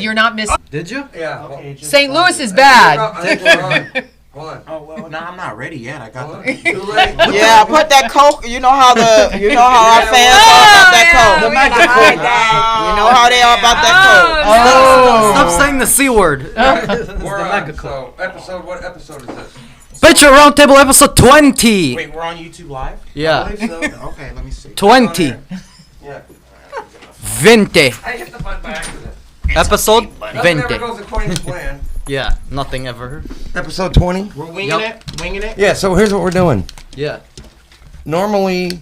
You're not missing. Did you? Yeah. Okay, St. Louis is bad. Hold on. Oh well, no, I'm not ready yet. I got Hold the. on. Too late. Yeah, put that Coke. You know how our fans are about that Coke. The magic Coke. Coke. You know how they are about that Stop saying the C word. We're on. So, what episode is this? Patriot Roundtable episode 20. Wait, we're on YouTube Live? Yeah. I believe so. Okay, let me see. 20. Yeah. 20. I hit the button by accident. Episode Nothing ever 20. goes according to plan. Yeah, nothing ever. Episode 20? We're winging Yup. it? Winging it? Yeah, so here's what we're doing. Yeah. Normally,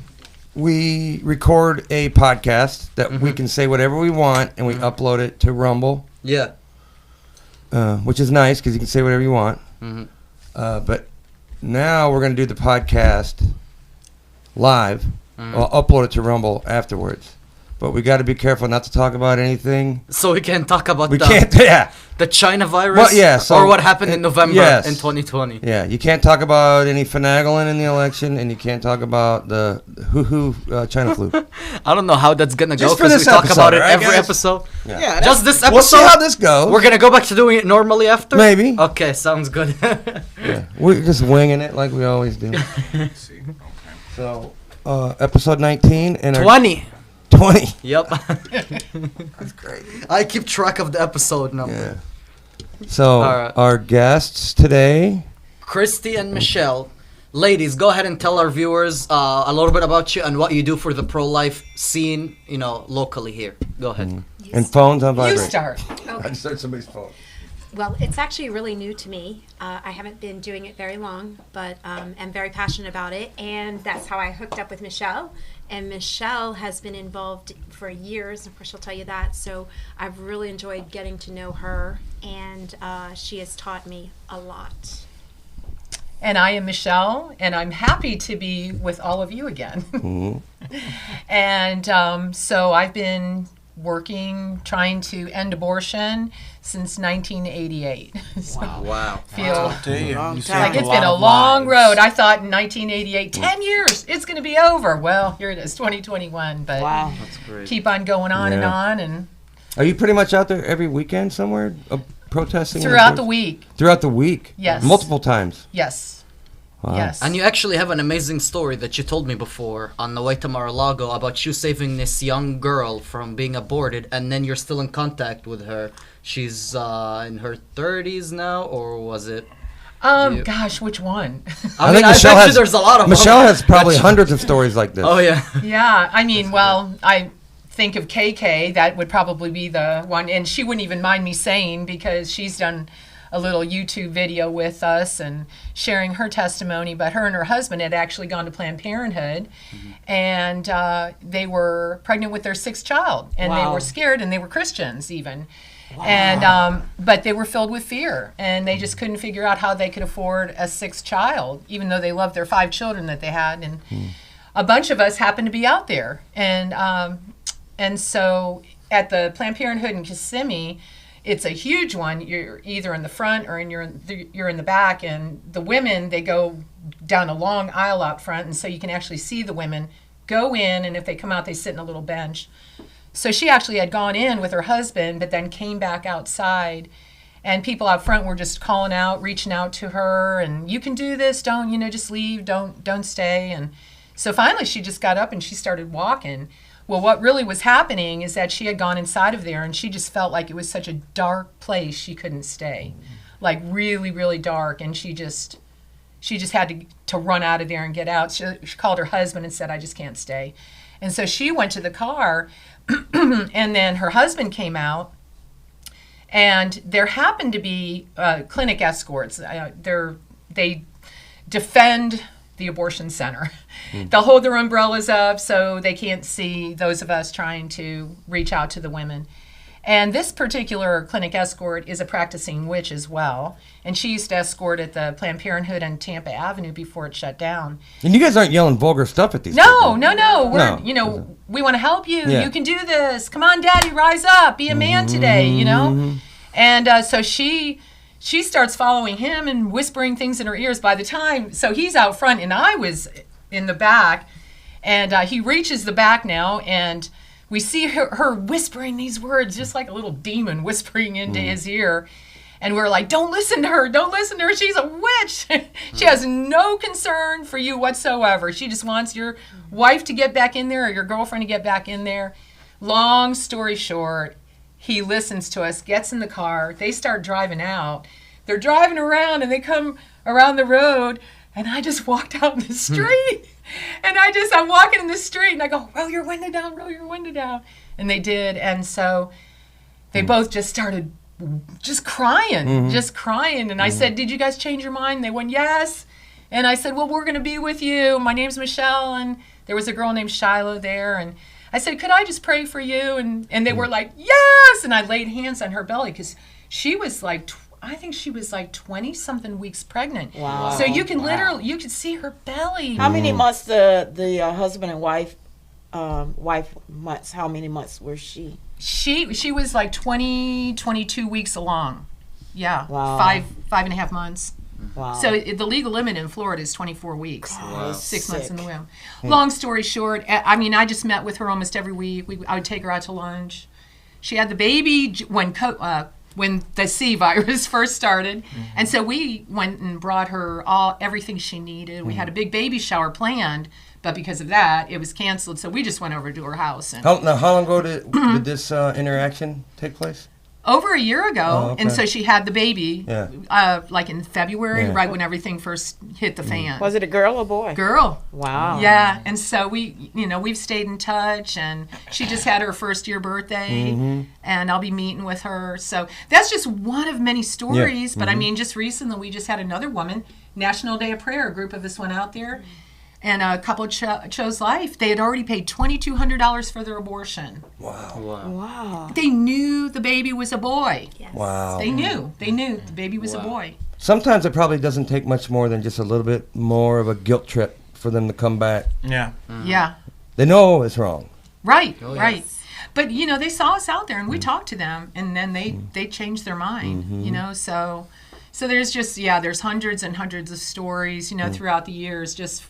we record a podcast that we can say whatever we want, and we upload it to Rumble, Yeah. which is nice because you can say whatever you want. Mhm. But now we're going to do the podcast live. I'll upload it to Rumble afterwards. But we got to be careful not to talk about anything. So we can talk about We can't, yeah. the China virus Well, yeah, so- or what happened in November yes. in 2020. Yeah, you can't talk about any finagling in the election, and you can't talk about the China flu. I don't know how that's going to go Just for because we this talk episode, about it right, every guys? episode. Yeah, Just this episode. We'll see how this goes. We're going to go back to doing it normally after? Maybe. Okay, sounds good. Yeah, we're just winging it like we always do. See. Okay. So, episode 19 and our 20. 20. Yep. That's great. I keep track of the episode number. Yeah. So, Alright. our guests today. Christy and Michelle. Ladies, go ahead and tell our viewers a little bit about you and what you do for the pro-life scene, locally here. Go ahead. And phones on You vibrate. start. I just heard somebody's phone. Well, it's actually really new to me. I haven't been doing it very long, but I'm very passionate about it. And that's how I hooked up with Michelle. And Michelle has been involved for years. Of course, she'll tell you that. So I've really enjoyed getting to know her. And she has taught me a lot. And I am Michelle, and I'm happy to be with all of you again. And so I've been working, trying to end abortion since 1988. So Wow. feel Long You time. like it's been a long road. I thought in 1988, 10 years, it's going to be over. Well, here it is, 2021. But Wow. That's great. keep on going on and Yeah. on, and Are you pretty much out there every weekend somewhere protesting? throughout the week. Throughout the week? Yes. Multiple times? Yes. Wow. Yes. And you actually have an amazing story that you told me before on the way to Mar-a-Lago about you saving this young girl from being aborted, and then you're still in contact with her. She's in her 30s now, or was it? you- Gosh, which one? I think mean, Michelle I bet has- you there's a lot of Michelle them. has probably hundreds of stories like this. Oh, yeah. Yeah, I mean, well, I think of KK, that would probably be the one, and she wouldn't even mind me saying because she's done a little YouTube video with us and sharing her testimony, but her and her husband had actually gone to Planned Parenthood, and they were pregnant with their sixth child, and they Wow. were scared, and they were Christians even. And but they were filled with fear, and they just couldn't figure out how they could afford a sixth child, even though they loved their 5 children that they had. And a bunch of us happened to be out there, and so at the Planned Parenthood in Kissimmee, it's a huge one. You're either in the front or you're in the back, and the women, they go down a long aisle out front, and so you can actually see the women go in, and if they come out, they sit in a little bench. So she actually had gone in with her husband, but then came back outside, and people out front were just calling out, reaching out to her, and you can do this, don't, just leave, don't stay. And so finally she just got up and she started walking. Well, what really was happening is that she had gone inside of there, and she just felt like it was such a dark place she couldn't stay, like really, really dark, and she just had to run out of there and get out. She called her husband and said, I just can't stay. And so she went to the car, and then her husband came out, and there happened to be clinic escorts. They defend the abortion center. They'll hold their umbrellas up so they can't see those of us trying to reach out to the women. And this particular clinic escort is a practicing witch as well. And she used to escort at the Planned Parenthood on Tampa Avenue before it shut down. And you guys aren't yelling vulgar stuff at these No. people. We're, we want to help you. Yeah. You can do this. Come on, Daddy, rise up. Be a man today, And so she starts following him and whispering things in her ears. By the time, so he's out front and I was in the back, and he reaches the back now, and we see her whispering these words, just like a little demon whispering into his ear. And we're like, don't listen to her. Don't listen to her. She's a witch. She has no concern for you whatsoever. She just wants your wife to get back in there or your girlfriend to get back in there. Long story short, he listens to us, gets in the car. They start driving out. They're driving around and they come around the road. And I just walked out in the street. And I'm walking in the street and I go, roll your window down, roll your window down. And they did. And so they both just started just crying. And I said, did you guys change your mind? They went, yes. And I said, well, we're going to be with you. My name's Michelle. And there was a girl named Shiloh there. And I said, could I just pray for you? And they were like, yes. And I laid hands on her belly because she was like, I think she was like 20-something weeks pregnant. Wow. So you can literally, you could see her belly. How many months the husband and wife months? How many months were she? She was like 22 weeks along. Yeah. Wow. 5.5 months. Wow. So the legal limit in Florida is 24 weeks. Wow. 6 months in the Sick. womb. Long story short, I mean, I just met with her almost every week. I would take her out to lunch. She had the baby when the C virus first started. And so we went and brought her everything she needed. We had a big baby shower planned, but because of that, it was canceled. So we just went over to her house. And How long ago did this interaction take place? over a year ago, Oh, okay. and so she had the baby, Yeah. like in February, Yeah. right when everything first hit the fan. Was it a girl or boy? Girl. Wow. Yeah, and so we've stayed in touch, and she just had her first year birthday, and I'll be meeting with her. So that's just one of many stories. But I mean, just recently we just had another woman, National Day of Prayer. A group of us went out there, and a couple chose life. They had already paid $2,200 for their abortion. Wow. They knew the baby was a boy. Yes. Wow. They knew the baby was a boy. Sometimes it probably doesn't take much more than just a little bit more of a guilt trip for them to come back. Yeah. Yeah. They know it's wrong. Right, Oh, yeah. right. But they saw us out there, and we talked to them, and then they changed their mind. So there's just there's hundreds and hundreds of stories throughout the years, just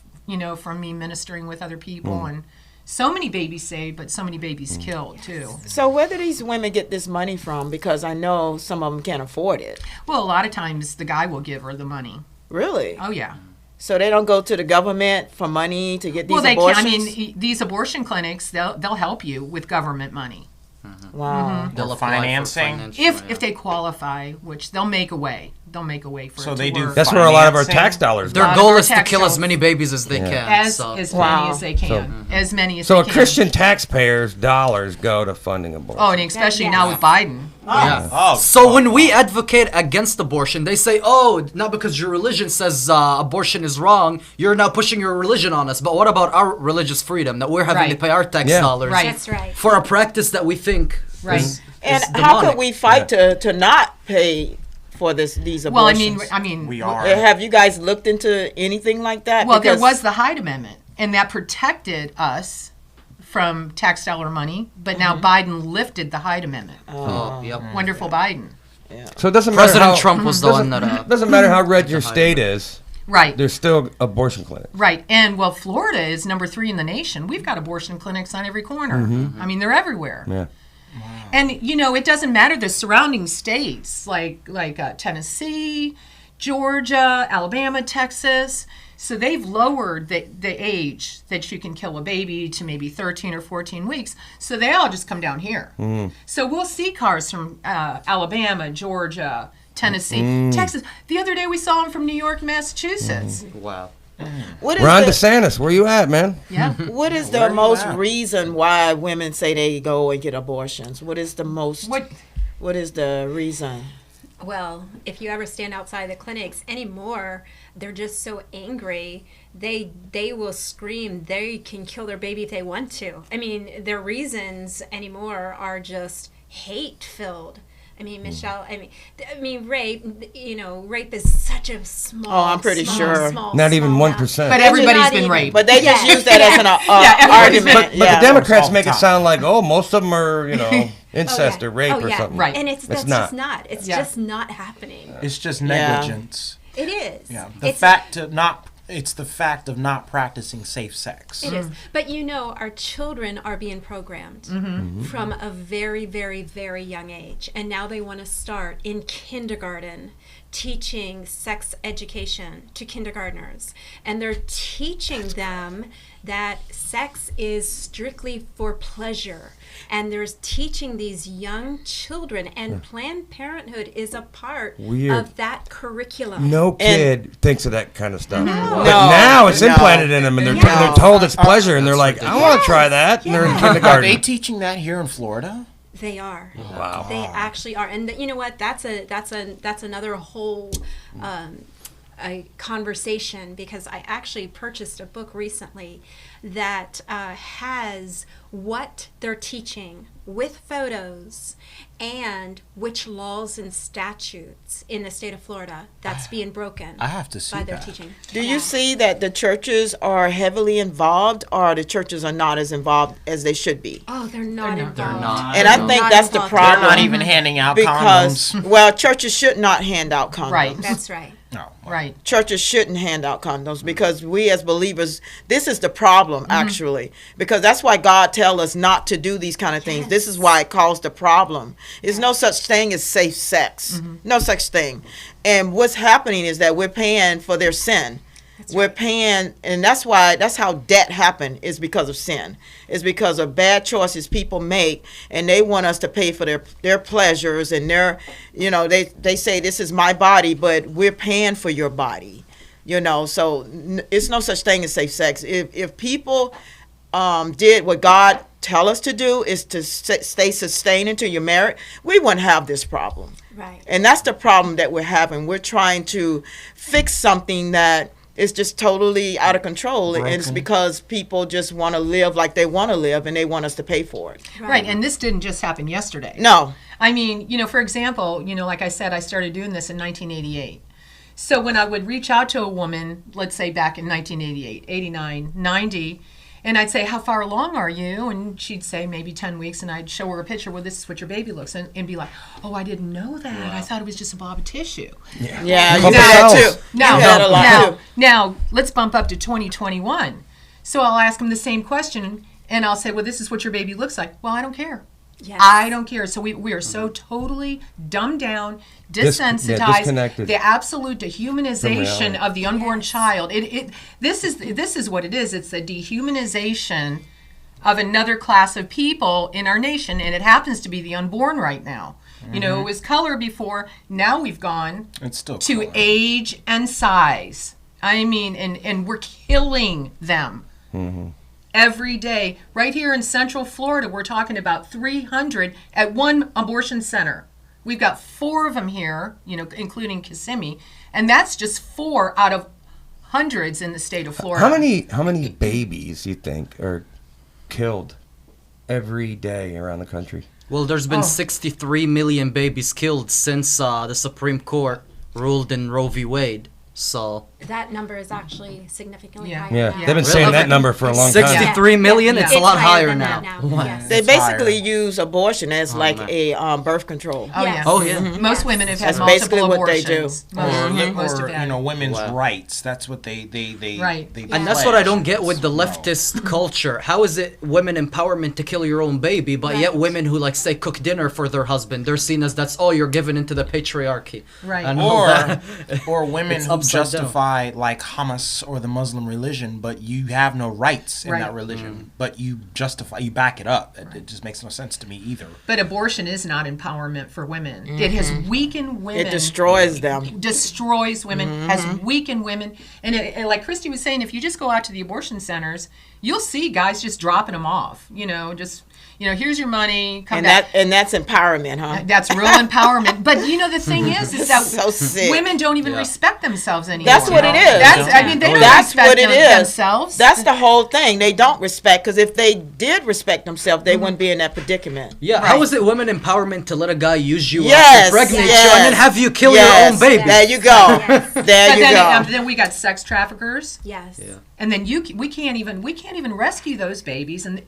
from me ministering with other people, and so many babies saved, but so many babies killed too. So where do these women get this money from? Because I know some of them can't afford it. Well, a lot of times the guy will give her the money. Really? Oh yeah. So they don't go to the government for money to get these Well, they abortions? can. I mean, these abortion clinics, they'll help you with government money Wow. They'll Or apply for financing? financial, if they qualify, which they'll make a way. They'll make a way for So it they to do work. That's where a lot of our Financing. tax dollars go. Their lot of goal our is to tax kill as dollars. many babies as they Yeah. can. as so. many Wow. as they can, as many as So they a can. Christian taxpayer's dollars go to funding abortion. Oh, and especially now with Biden. Yeah. Oh, So when we advocate against abortion, they say, "Oh, not because your religion says abortion is wrong, you're now pushing your religion on us." But what about our religious freedom that we're having to Right. pay our tax Yeah. dollars Right. That's right. for a practice that we think Right. is And is how demonic. could we fight to not pay for these Well, abortions? I mean, we are. Have you guys looked into anything like that? well, there Because- was the Hyde Amendment, and that protected us from tax dollar money. But now Biden lifted the Hyde Amendment. Oh, yep. Wonderful Biden. So it doesn't matter President how, Trump was the one that. doesn't matter how red your state is. Right. There's still abortion clinics. Right. And well, Florida is number 3 in the nation. We've got abortion clinics on every corner. I mean, they're everywhere. Yeah. And it doesn't matter the surrounding states like Tennessee, Georgia, Alabama, Texas. So they've lowered the age that you can kill a baby to maybe 13 or 14 weeks. So they all just come down here. So we'll see cars from Alabama, Georgia, Tennessee, Texas. The other day we saw them from New York, Massachusetts. Wow. What is Ron the- DeSantis, where you at, man? Yeah. What is Where the you most at? reason why women say they go and get abortions? What is the most? What is the reason? Well, if you ever stand outside the clinics anymore, they're just so angry. They will scream. They can kill their baby if they want to. I mean, their reasons anymore are just hate-filled. I mean, Michelle. I mean, rape. Rape is such a small. Oh, I'm pretty sure. Not even small 1%. But amount. everybody's Not been even. raped. But they just Yeah. use that as an everybody's argument. But yeah. the Democrats All make it time. sound like, oh, most of them are, incest or rape or something. Right. And that's just not. It's Yeah. just not happening. It's just Yeah. negligence. It is. Yeah. The It's- fact to not It's the fact of not practicing safe sex. It is. But our children are being programmed from a very, very, very young age. And now they want to start in kindergarten teaching sex education to kindergartners. And they're teaching them that sex is strictly for pleasure. And there's teaching these young children, and Planned Parenthood is a part of that curriculum. No kid thinks of that kind of stuff. No. But now it's implanted in them, and they're told it's pleasure, and they're like, I want to try that. And they're in Are kindergarten. they teaching that here in Florida? They are. Wow. They actually are. And you know what? That's another whole a conversation, because I actually purchased a book recently that has what they're teaching with photos and which laws and statutes in the state of Florida that's being broken. I have to see by their that. teaching. Do you see that the churches are heavily involved, or the churches are not as involved as they should be? Oh, they're not involved. They're not. And I think Not that's the involved. They're problem. not even handing out because, condoms. well, churches should not hand out condoms. Right. That's right. No. Right. Churches shouldn't hand out condoms, because we as believers, this is the problem actually, because that's why God tells us not to do these kind of things. This is why it caused the problem. There's no such thing as safe sex. No such thing. And what's happening is that we're paying for their sin. We're paying, and that's how debt happened, is because of sin. It's because of bad choices people make, and they want us to pay for their pleasures, and they say this is my body, but we're paying for your body. So it's no such thing as safe sex. If people did what God tell us to do, is to stay sustained until you're married, we wouldn't have this problem. Right. And that's the problem that we're having. We're trying to fix something that is just totally out of control. And it's because people just want to live like they want to live, and they want us to pay for it. Right. And this didn't just happen yesterday. No. I mean, for example, like I said, I started doing this in 1988. So when I would reach out to a woman, let's say back in 1988, 89, 90, and I'd say, how far along are you? And she'd say maybe 10 weeks, and I'd show her a picture. Well, this is what your baby looks, and be like, oh, I didn't know that. I thought it was just a blob of tissue. Yeah, Couple you had cells. too. You had a lot too. Now, let's bump up to 2021. So I'll ask them the same question, and I'll say, well, this is what your baby looks like. Well, I don't care. Yes. I don't care. So we are so totally dumbed down, desensitized. Disconnected. The absolute dehumanization reality. of the unborn child. This is what it is. It's the dehumanization of another class of people in our nation, and it happens to be the unborn right now. It was color before. Now we've gone It's still to color. age and size. I mean, and we're killing them. Every day. Right here in Central Florida, we're talking about 300 at one abortion center. We've got 4 of them here, including Kissimmee, and that's just 4 out of hundreds in the state of Florida. How many babies you think are killed every day around the country? Well, there's been 63 million babies killed since the Supreme Court ruled in Roe v. Wade. So That number is actually significantly Yeah. higher Yeah, now. they've been saying that number for a long time. 63 million? It's a lot higher now. Yes. They It's basically higher. use abortion as like man. a birth control. Oh, Yes. yeah. Oh, yeah. Most women have had That's basically multiple what they abortions. do. Most Or have had. women's Wow. rights. That's what they Right. they And that's what I don't pledge. get with the leftist culture. How is it women empowerment to kill your own baby, but yet Right. women who say cook dinner for their husband, they're seen as you're given into the patriarchy. Right. And all that. Or women It's who upside down. justify like Hamas or the Muslim religion, but you have no rights in Right. that religion, but you back it up. It just makes no sense to me either. But abortion is not empowerment for women. It has weakened women. It destroys them. Destroys women, has weakened women. And like Christy was saying, if you just go out to the abortion centers, you'll see guys just dropping them off. Here's your money, come back. And that's empowerment, huh? That's real empowerment. But the thing is that So sick. women don't even Yeah. respect themselves anymore. That's what it is. They don't That's respect what it is. themselves. That's the whole thing. They don't respect, because if they did respect themselves, they wouldn't be in that predicament. Yeah, Right. how is it women empowerment to let a guy use you Yes, impregnate yes. you and then have you kill Yes. your own baby? There you go. Yes. There But you go. then we got sex traffickers. Yes. And then we can't even rescue those babies and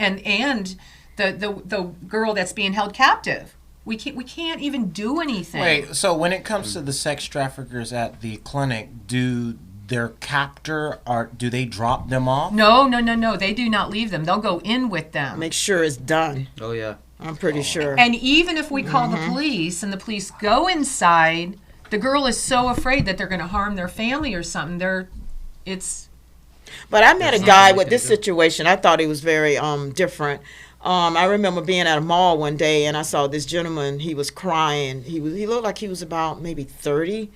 the girl that's being held captive. We can't even do anything. Wait, so when it comes to the sex traffickers at the clinic, do their captor, do they drop them off? No. They do not leave them. They'll go in with them. Make sure it's done. Oh yeah. I'm pretty sure. And even if we call the police and the police go inside, the girl is so afraid that they're going to harm their family or something. But I met a guy with this situation. I thought he was very different. I remember being at a mall one day and I saw this gentleman. He was crying. He looked like he was about maybe 30,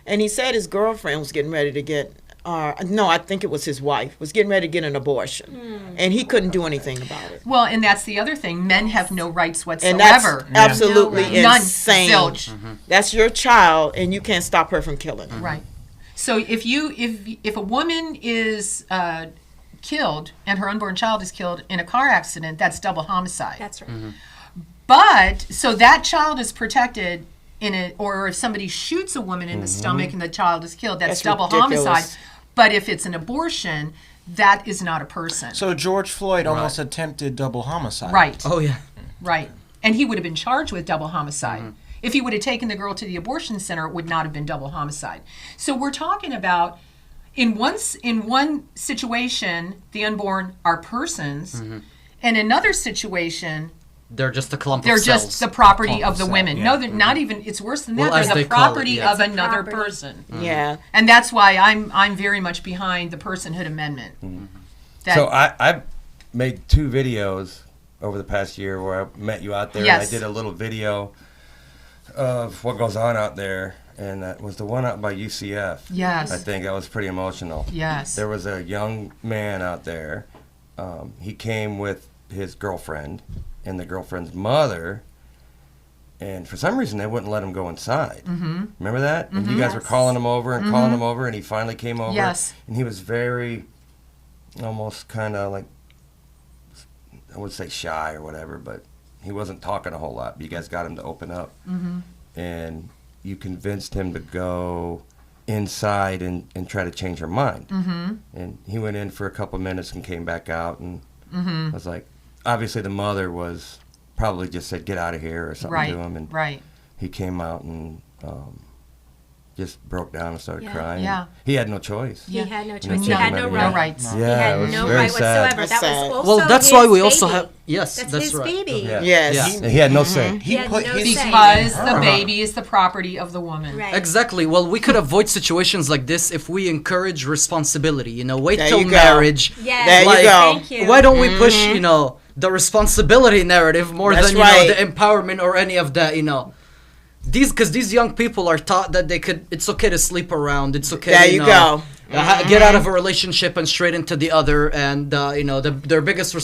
and he said his girlfriend was getting ready to get. No, I think it was his wife was getting ready to get an abortion, and he couldn't do anything about it. Well, and that's the other thing. Men have no rights whatsoever. And that's absolutely None. insane. Zilch. That's your child, and you can't stop her from killing her. Right. So if a woman is killed and her unborn child is killed in a car accident, that's double homicide. That's right. But so that child is protected in it, or if somebody shoots a woman in the stomach and the child is killed, that's double ridiculous. homicide. But if it's an abortion, that is not a person. So George Floyd almost attempted double homicide. Right. Oh yeah. Right. And he would have been charged with double homicide. If he would have taken the girl to the abortion center, it would not have been double homicide. So we're talking about in one situation, the unborn are persons, and another situation, They're just a clump they're of cells. just the property of the cells, women. yeah. No, they're not even. It's worse than Well, that. as They're they the call it, property yeah. of another Property. person, Yeah. and that's why I'm very much behind the personhood amendment. That, So I made 2 videos over the past year where I met you out there, Yes. and I did a little video of what goes on out there, and that was the one out by UCF. Yes. I think that was pretty emotional. Yes. There was a young man out there. He came with his girlfriend and the girlfriend's mother, and for some reason they wouldn't let him go inside. Mm-hmm. Remember that? And you guys were calling him over and calling him over, and he finally came over. Yes. And he was very, almost kind of like, I would say shy or whatever, but he wasn't talking a whole lot. But you guys got him to open up, and you convinced him to go inside and try to change her mind. And he went in for a couple minutes and came back out, and I was like, obviously the mother was probably just said, get out of here or something right. to him, and Right. he came out and just broke down and started Yeah. crying. Yeah. He had no choice. He had no And choice. they He took had him no out of No there. right. rights. Yeah, He it had was no very right sad. whatsoever. That's That sad. was also Well, that's his why we also baby. have. Yes, That's that's his right. baby. Yeah. Yes. Yeah. He had no say. He had put no his- say. Because the Uh-huh. baby is the property of the woman. Right. Exactly. Well, we could avoid situations like this if we encourage responsibility. Wait There till you go. marriage. Yes. There you Like, go. Thank you. Why don't we push, the responsibility narrative more That's than right. the empowerment or any of that, Because these young people are taught that it's okay to sleep around. It's okay. There to, you go. Get out of a relationship and straight into the other, and their biggest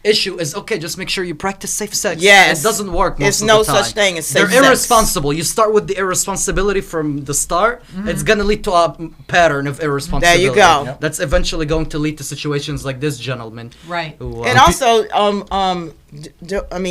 issue is okay. Just make sure you practice safe sex. Yes. It doesn't work. Most It's of no the time. such thing as safe They're sex. irresponsible. You start with the irresponsibility from the start. It's gonna lead to a pattern of irresponsibility. There you go. That's eventually going to lead to situations like this gentleman. Right. Who, And also,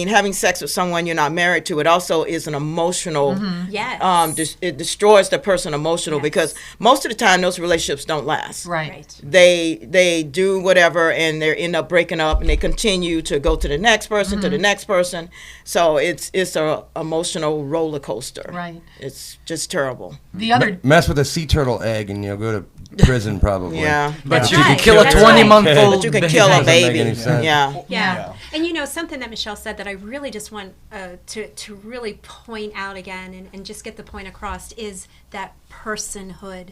having sex with someone you're not married to, it also is an emotional. Yes. It destroys the person emotional because most of the time those relationships don't last. Right. Right. They do whatever and they end up breaking up and they continue to go to the next person to the next person. So it's a emotional roller coaster. Right. It's just terrible. The other Mess with a sea turtle egg and you'll go to prison probably. Yeah. But That's you right. can kill a That's right. 20-month-old. But you can kill a Doesn't make baby. any sense. Yeah. Yeah. And something that Michelle said that I really just want to really point out again and just get the point across is that personhood.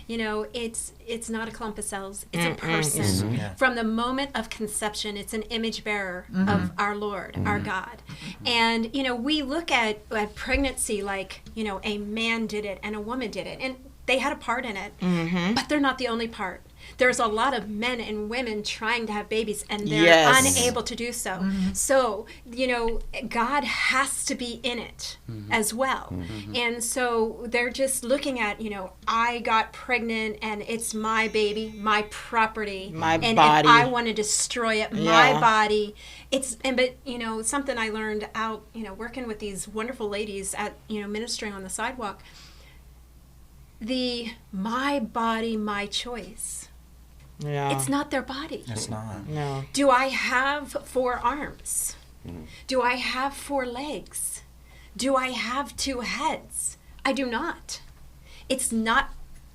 It's not a clump of cells. It's a person. Yeah. From the moment of conception, it's an image bearer of our Lord, our God. And, we look at pregnancy like, a man did it and a woman did it. And they had a part in it. But they're not the only part. There's a lot of men and women trying to have babies and they're Yes. unable to do so. So, God has to be in it as well. And so they're just looking at, I got pregnant and it's my baby, my property. My and body. if I want to destroy it, Yeah. my body. But something I learned out, working with these wonderful ladies at, ministering on the sidewalk. The my body, my choice. Yeah. It's not their body. It's not. No. Do I have 4 arms? Do I have 4 legs? Do I have 2 heads? I do not. It's not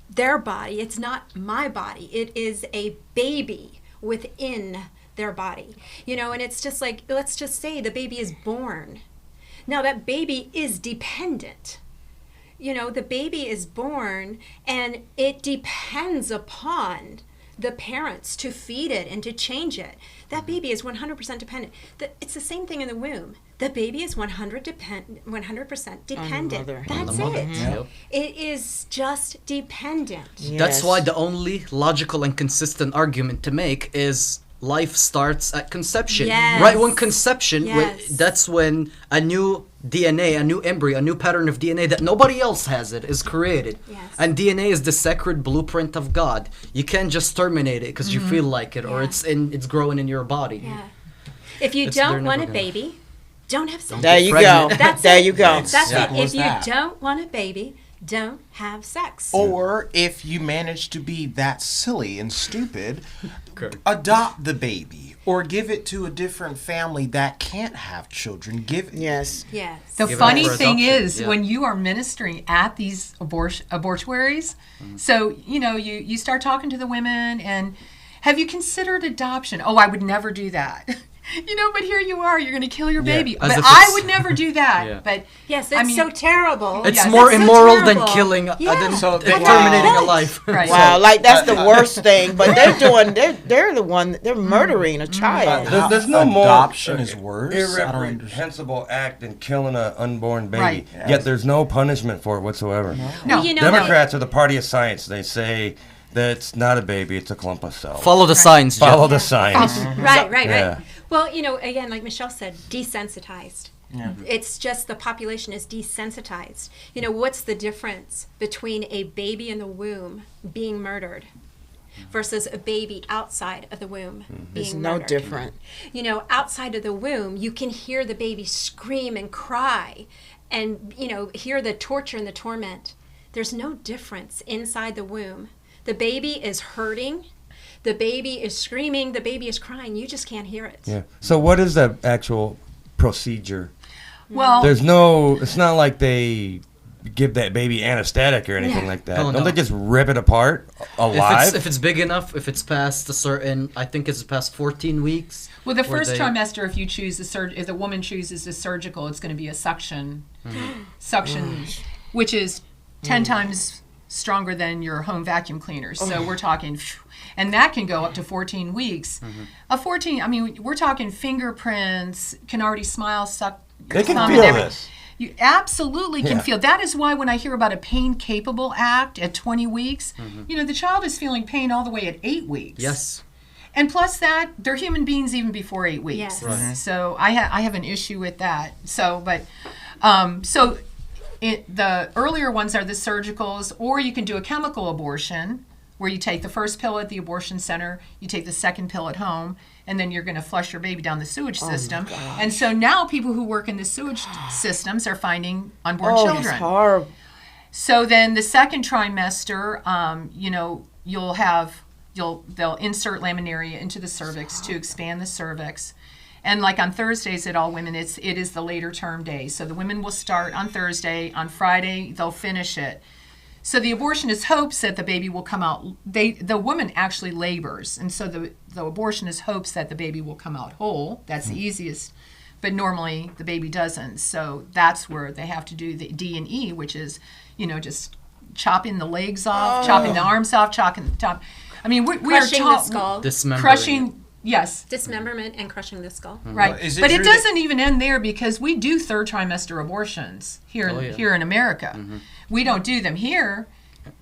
their body. It's not my body. It is a baby within their body. And it's just like, let's just say the baby is born. Now that baby is dependent. The baby is born and it depends upon the parents to feed it and to change it. That baby is 100% dependent. It's the same thing in the womb. The baby is 100% dependent. That's it. Yep. It is just dependent. Yes. That's why the only logical and consistent argument to make is life starts at conception. Yes. Right when conception, Yes. that's when a new DNA, a new embryo, a new pattern of DNA that nobody else has is created. Yes. And DNA is the sacred blueprint of God. You can't just terminate it because you feel like it or Yeah. it's growing in your body. Yeah. If you They're don't want a never gonna- baby, don't have sex. There you go. Pregnant. That's There it. you go. That's Yeah. it. Was If you that? don't want a baby, don't have sex. Or if you manage to be that silly and stupid, adopt the baby or give it to a different family that can't have children. Yes. Yes. The Give it funny up for thing adoption, is yeah. when you are ministering at these abortuaries, so you start talking to the women and have you considered adoption? Oh, I would never do that. But here you are, you're going to kill your Yeah. baby. As But if I it's- would never do that. Yeah. But Yes, I it's mean- so terrible. It's Yes, more that's so immoral than terrible. killing, Yeah. than So than they- terminating a Yes. life. Right. Wow, like that's the worst thing. But they're the one, they're murdering a child. There's no more Adoption is worse. I don't understand. irreprehensible act than killing an unborn baby. Right. Yet there's no punishment for it whatsoever. no. You know, Democrats are the party of science. They say that it's not a baby, it's a clump of cells. Follow the signs, Jeff. Follow the science. right. Yeah. Well, again, like Michelle said, desensitized. Yeah. It's just the population is desensitized. What's the difference between a baby in the womb being murdered versus a baby outside of the womb being It's no murdered? different. Outside of the womb, you can hear the baby scream and cry and, hear the torture and the torment. There's no difference inside the womb. The baby is hurting. The baby is screaming. The baby is crying. You just can't hear it. Yeah. So what is the actual procedure? Well, It's not like they give that baby anesthetic or anything Yeah. like that. Oh, Don't no. they just rip it apart alive? If it's big enough, if it's past a certain, I think it's past 14 weeks. well, the where first they- trimester, if you choose if the woman chooses the surgical, it's going to be a suction, which is 10 times stronger than your home vacuum cleaners. So we're talking, and that can go up to 14 weeks. We're talking fingerprints, can already smile, suck. They can thumb feel and this. You absolutely can Yeah. feel. That is why when I hear about a pain-capable act at 20 weeks, the child is feeling pain all the way at 8 weeks. Yes. And plus that, they're human beings even before 8 weeks. Yes. Right. So I have an issue with that. So, the earlier ones are the surgicals, or you can do a chemical abortion, where you take the first pill at the abortion center, you take the second pill at home, and then you're going to flush your baby down the sewage system. And so now people who work in the sewage systems are finding unborn Oh, children. it's horrible. So then the second trimester, they'll insert laminaria into the cervix to expand the cervix. And like on Thursdays at All Women, it is the later term day. So the women will start on Thursday. On Friday, they'll finish it. So the abortionist hopes that the baby will come out. The woman actually labors, and so the abortionist hopes that the baby will come out whole. That's the easiest. But normally the baby doesn't. So that's where they have to do the D&E, which is, just chopping the legs off, chopping the arms off, chopping the top. I mean, we are Crushing the skull. Dismembering crushing. Yes, Dismemberment and crushing the skull. right. Well, is it But it true that- doesn't even end there because we do third trimester abortions here Oh, yeah. here in America. We don't do them here,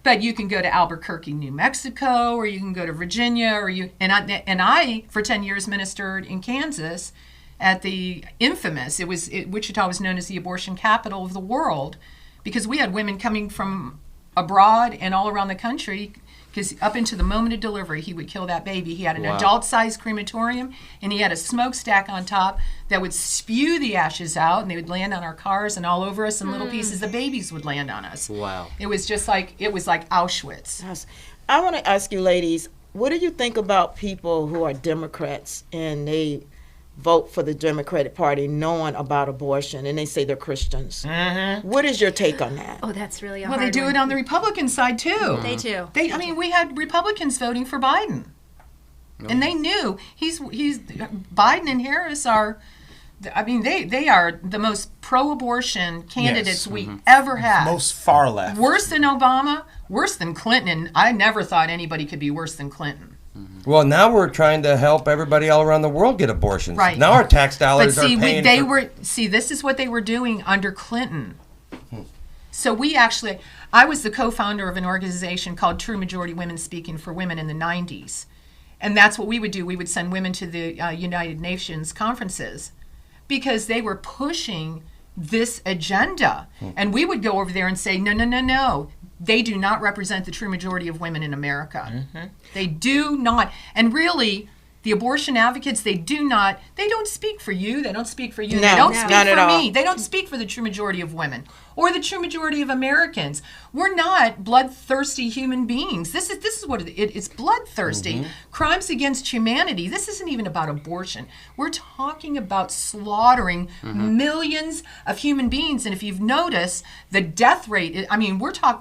but you can go to Albuquerque, New Mexico, or you can go to Virginia, or I for 10 years ministered in Kansas at the infamous. Wichita was known as the abortion capital of the world because we had women coming from abroad and all around the country. Because up into the moment of delivery, he would kill that baby. He had an Wow. adult-sized crematorium, and he had a smokestack on top that would spew the ashes out, and they would land on our cars and all over us, and little pieces of babies would land on us. Wow. It was like Auschwitz. Yes. I want to ask you, ladies, what do you think about people who are Democrats and they vote for the Democratic Party knowing about abortion, and they say they're Christians. What is your take on that? Oh, that's really a Well, hard they do one. it on the Republican side too. They do. I mean, we had Republicans voting for Biden, and they knew he's Biden and Harris are. I mean, they are the most pro-abortion candidates we ever had. Most far left. Worse than Obama, worse than Clinton. And I never thought anybody could be worse than Clinton. Well, now we're trying to help everybody all around the world get abortions. Right. Now our tax But dollars see, are paying this is what they were doing under Clinton. So I was the co-founder of an organization called True Majority Women Speaking for Women in the 90s. And that's what we would do. We would send women to the United Nations conferences because they were pushing this agenda. And we would go over there and say, no. They do not represent the true majority of women in America. They do not. And really, the abortion advocates, they don't speak for you. They don't speak for you. No, they don't no. speak Not for at me. all. They don't speak for the true majority of women or the true majority of Americans. We're not bloodthirsty human beings. This is what it's bloodthirsty. Crimes against humanity. This isn't even about abortion. We're talking about slaughtering millions of human beings. And if you've noticed, the death rate,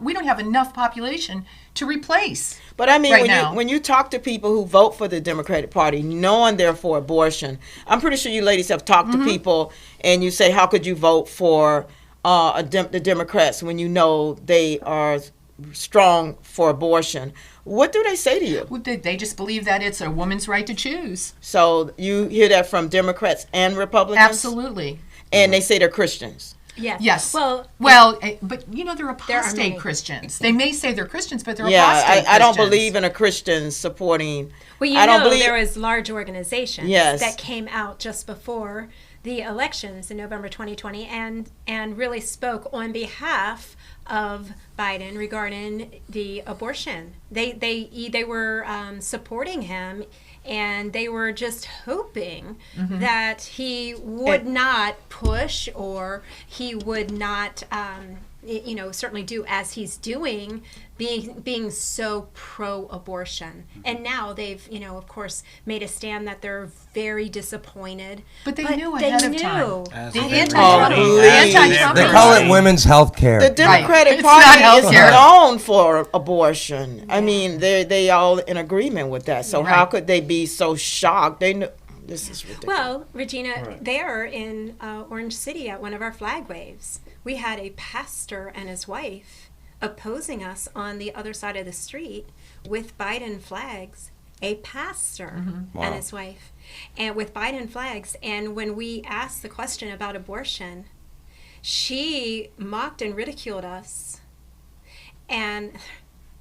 we don't have enough population to replace. But I mean, right when you talk to people who vote for the Democratic Party, knowing they're for abortion, I'm pretty sure you ladies have talked to people, and you say, "How could you vote for the Democrats when you know they are strong for abortion?" What do they say to you? Well, they just believe that it's a woman's right to choose. So you hear that from Democrats and Republicans? Absolutely. And they say they're Christians. Yes. Yes. Well, but they're There are apostate many. Christians. They may say they're Christians, but they're Yeah, apostate I don't Christians. believe in a Christian supporting. well, I don't believe there was large organizations Yes. that came out just before the elections in November 2020 and really spoke on behalf of Biden regarding the abortion. They were supporting him, and they were just hoping that he would not push, or he would not certainly do as he's doing, being so pro-abortion. And now they've of course made a stand that they're very disappointed. But they knew ahead of time. As The they anti-Trump, were. the anti-Trump, They call it women's health care. The Democratic It's not Party is healthcare. known for abortion. I mean, they all in agreement with that. So how Right. could they be so shocked? They know this is ridiculous. Well, Regina, there in Orange City at one of our flag waves, we had a pastor and his wife opposing us on the other side of the street with Biden flags. A pastor Wow. and his wife, and with Biden flags. And when we asked the question about abortion, she mocked and ridiculed us. And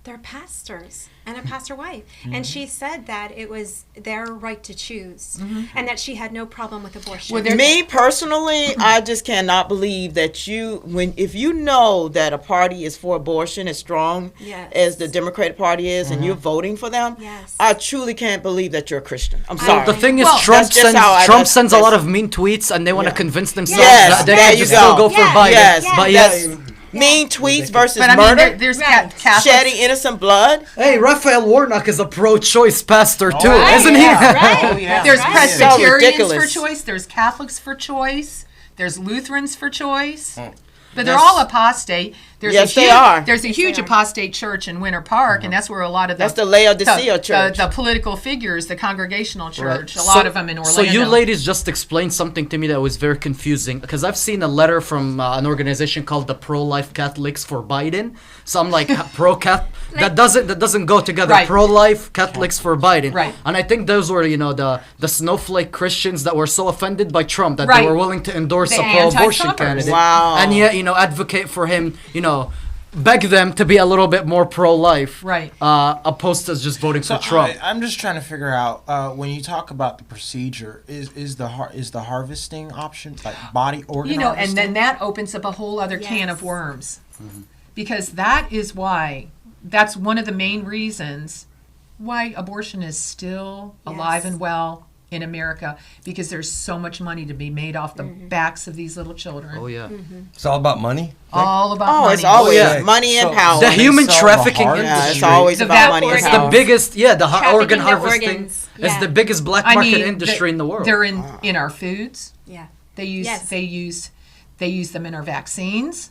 they're pastors and a pastor wife. And she said that it was their right to choose, and that she had no problem with abortion. Well, Me personally, I just cannot believe that if you know that a party is for abortion as strong Yes. as the Democratic Party is, and you're voting for them, Yes. I truly can't believe that you're a Christian. I'm sorry. Well, the thing is, Well, Trump that's just how sends a lot that's- of mean tweets, and they want to convince themselves Yes, that they there can you just still go. go for Yes, Biden. yes, But that's yeah, mean tweets versus But I mean, murder, there's Right. Catholics. shedding innocent blood. hey, Raphael Warnock is a pro-choice pastor too, right. isn't he? Right. Oh, yeah. There's Right. Presbyterians So for ridiculous. choice. There's Catholics for choice. There's Lutherans for choice. But they're all apostate. There's Yes, a they huge, are. There's a huge they are. apostate church in Winter Park, and that's where a lot of That's the Laodicea church. The political figures, the Congregational Church, a So- lot of them in Orlando. So you ladies just explained something to me that was very confusing, because I've seen a letter from an organization called the Pro-Life Catholics for Biden. So I'm like, that doesn't go together. Right. Pro-Life Catholics for Biden. Right. And I think those were the snowflake Christians that were so offended by Trump that they Right. were willing to endorse The a pro-abortion anti-Trumpers. candidate. Wow. And yet, advocate for him, beg them to be a little bit more pro-life. Right. Opposed to just voting So for Trump. I'm just trying to figure out when you talk about the procedure, is the harvesting option like body organ? and harvesting? then that opens up a whole other can of Yes. worms, because that's one of the main reasons why abortion is still alive Yes. and well in America, because there's so much money to be made off the backs of these little children. Oh yeah. It's all about money. All about Oh, money. it's always yeah. money and So- power. The they human sell the trafficking heart? Yeah, it's industry. always The about vat money and organ. It's the power. biggest, organ Trafficking the harvesting. organs. It's Yeah. the biggest black I market mean, industry in the world. They're in our foods. Yeah. They use Yes. they use them in our vaccines,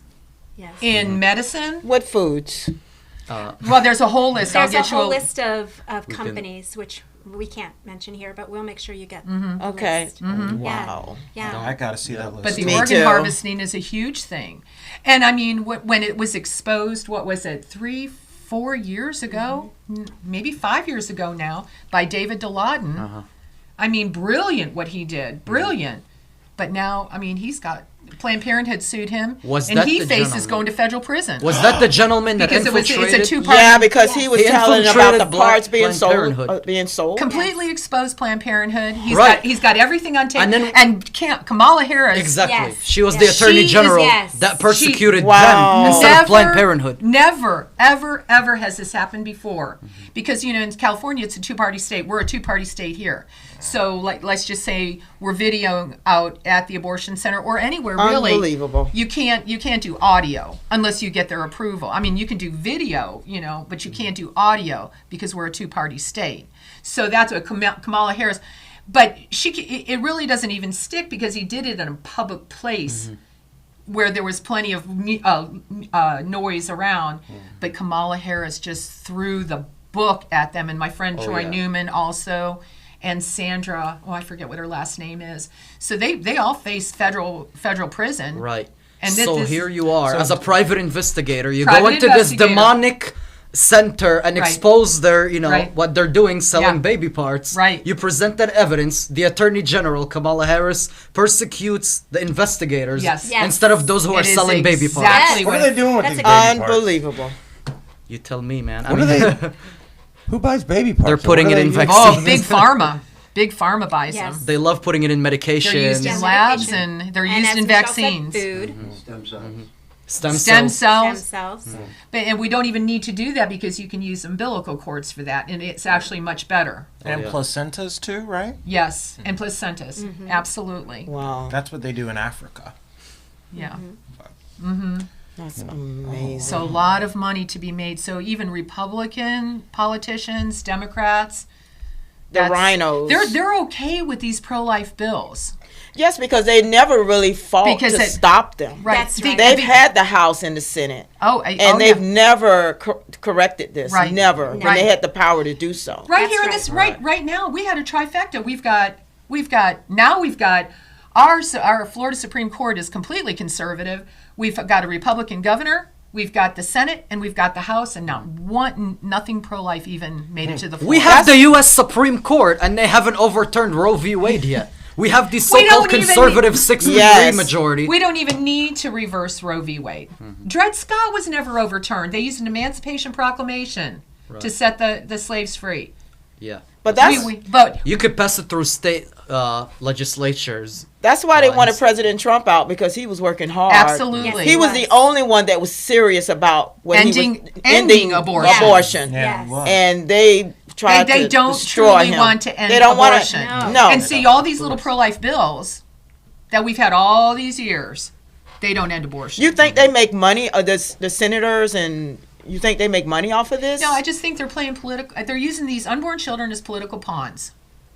Yes. in medicine. What foods? Well, there's a whole list. I'll There's a get whole you list of companies which we can't mention here, but we'll make sure you get the Okay. list. Wow. Yeah. I gotta see that list. But the Me organ too. harvesting is a huge thing. And I mean, when it was exposed, what was it, 3-4 years ago, maybe 5 years ago now, by David Dilaudin. I mean, brilliant what he did, brilliant. But now, I mean, he's got Planned Parenthood sued him, Was and that he the faces gentleman? going to federal prison. Was that the gentleman that Because infiltrated? it's a two-party. Yeah, because he was He telling about infiltrated the parts being Planned sold. Parenthood. Being sold. Completely exposed Planned Parenthood. Right. He's got everything on tape. And then- And Kamala Harris. Exactly. Yes. She was Yes. the attorney She is- general yes. that persecuted Wow. them instead of Planned Parenthood. Never, ever has this happened before. Because, you know, in California, it's a two-party state. We're a two-party state here. So, like, let's just say we're videoing out at the abortion center or anywhere, really. Unbelievable. You can't do audio unless you get their approval. I mean, you can do video, you know, but you can't do audio because we're a two-party state. So that's what Kamala Harris. But it really doesn't even stick because he did it in a public place where there was plenty of noise around. But Kamala Harris just threw the book at them, and my friend Troy yeah. Newman also, and Sandra. Oh, I forget what her last name is. So they all face federal prison. Right. And so this- here you are, as a private investigator, you Private go into this investigator. demonic center and Right. expose their, you know, Right. what they're doing, selling Yeah. baby parts. Right. You present that evidence. The Attorney General, Kamala Harris, persecutes the investigators Yes. Yes. instead of those who are It is selling baby parts. exactly What are they doing with That's these a- baby parts? Unbelievable. You tell me, man. What are they? Who buys baby parts? They're What putting are it they in using? vaccines. Oh, big pharma. Big pharma buys Yes. them. They love putting it in medication. They're used in Yes. labs Medication. and they're And used as in Michelle said, vaccines. food, Stem Stem cells. stem cells. cells. And we don't even need to do that because you can use umbilical cords for that, and it's actually much better. And yeah. placentas too, right? Yes, and placentas, absolutely. Wow. That's what they do in Africa. Yeah. That's amazing. So a lot of money to be made. So even Republican politicians, Democrats, The rhinos. they're okay with these pro-life bills. Yes, because they never really fought Because to it- stop them. Right. That's right. They've had the House and the Senate, and they've yeah. never corrected this. Right. Never. When Right. they had the power to do so. Right That's here in right. this right now we had a trifecta. We've got our Florida Supreme Court is completely conservative. We've got a Republican governor, we've got the Senate, and we've got the House, and nothing pro-life even made it to the floor. We have the U.S. Supreme Court, and they haven't overturned Roe v. Wade yet. We have the We don't so-called even conservative need- 6-3 Yes. majority. We don't even need to reverse Roe v. Wade. Dred Scott was never overturned. They used an Emancipation Proclamation to set the slaves free. Yeah. But that's But You could pass it through state legislatures. that's why they lines. wanted President Trump out, because he was working hard. absolutely. He was the only one that was serious about what Ending- he was ending abortion. abortion. Yes. it was. And they tried they to don't destroy truly him. want to end They don't wanna- abortion. No. And see, all these little pro-life bills that we've had all these years, they don't end abortion. You think they make money? The senators, and you think they make money off of this? No, I just think they're playing political. They're using these unborn children as political pawns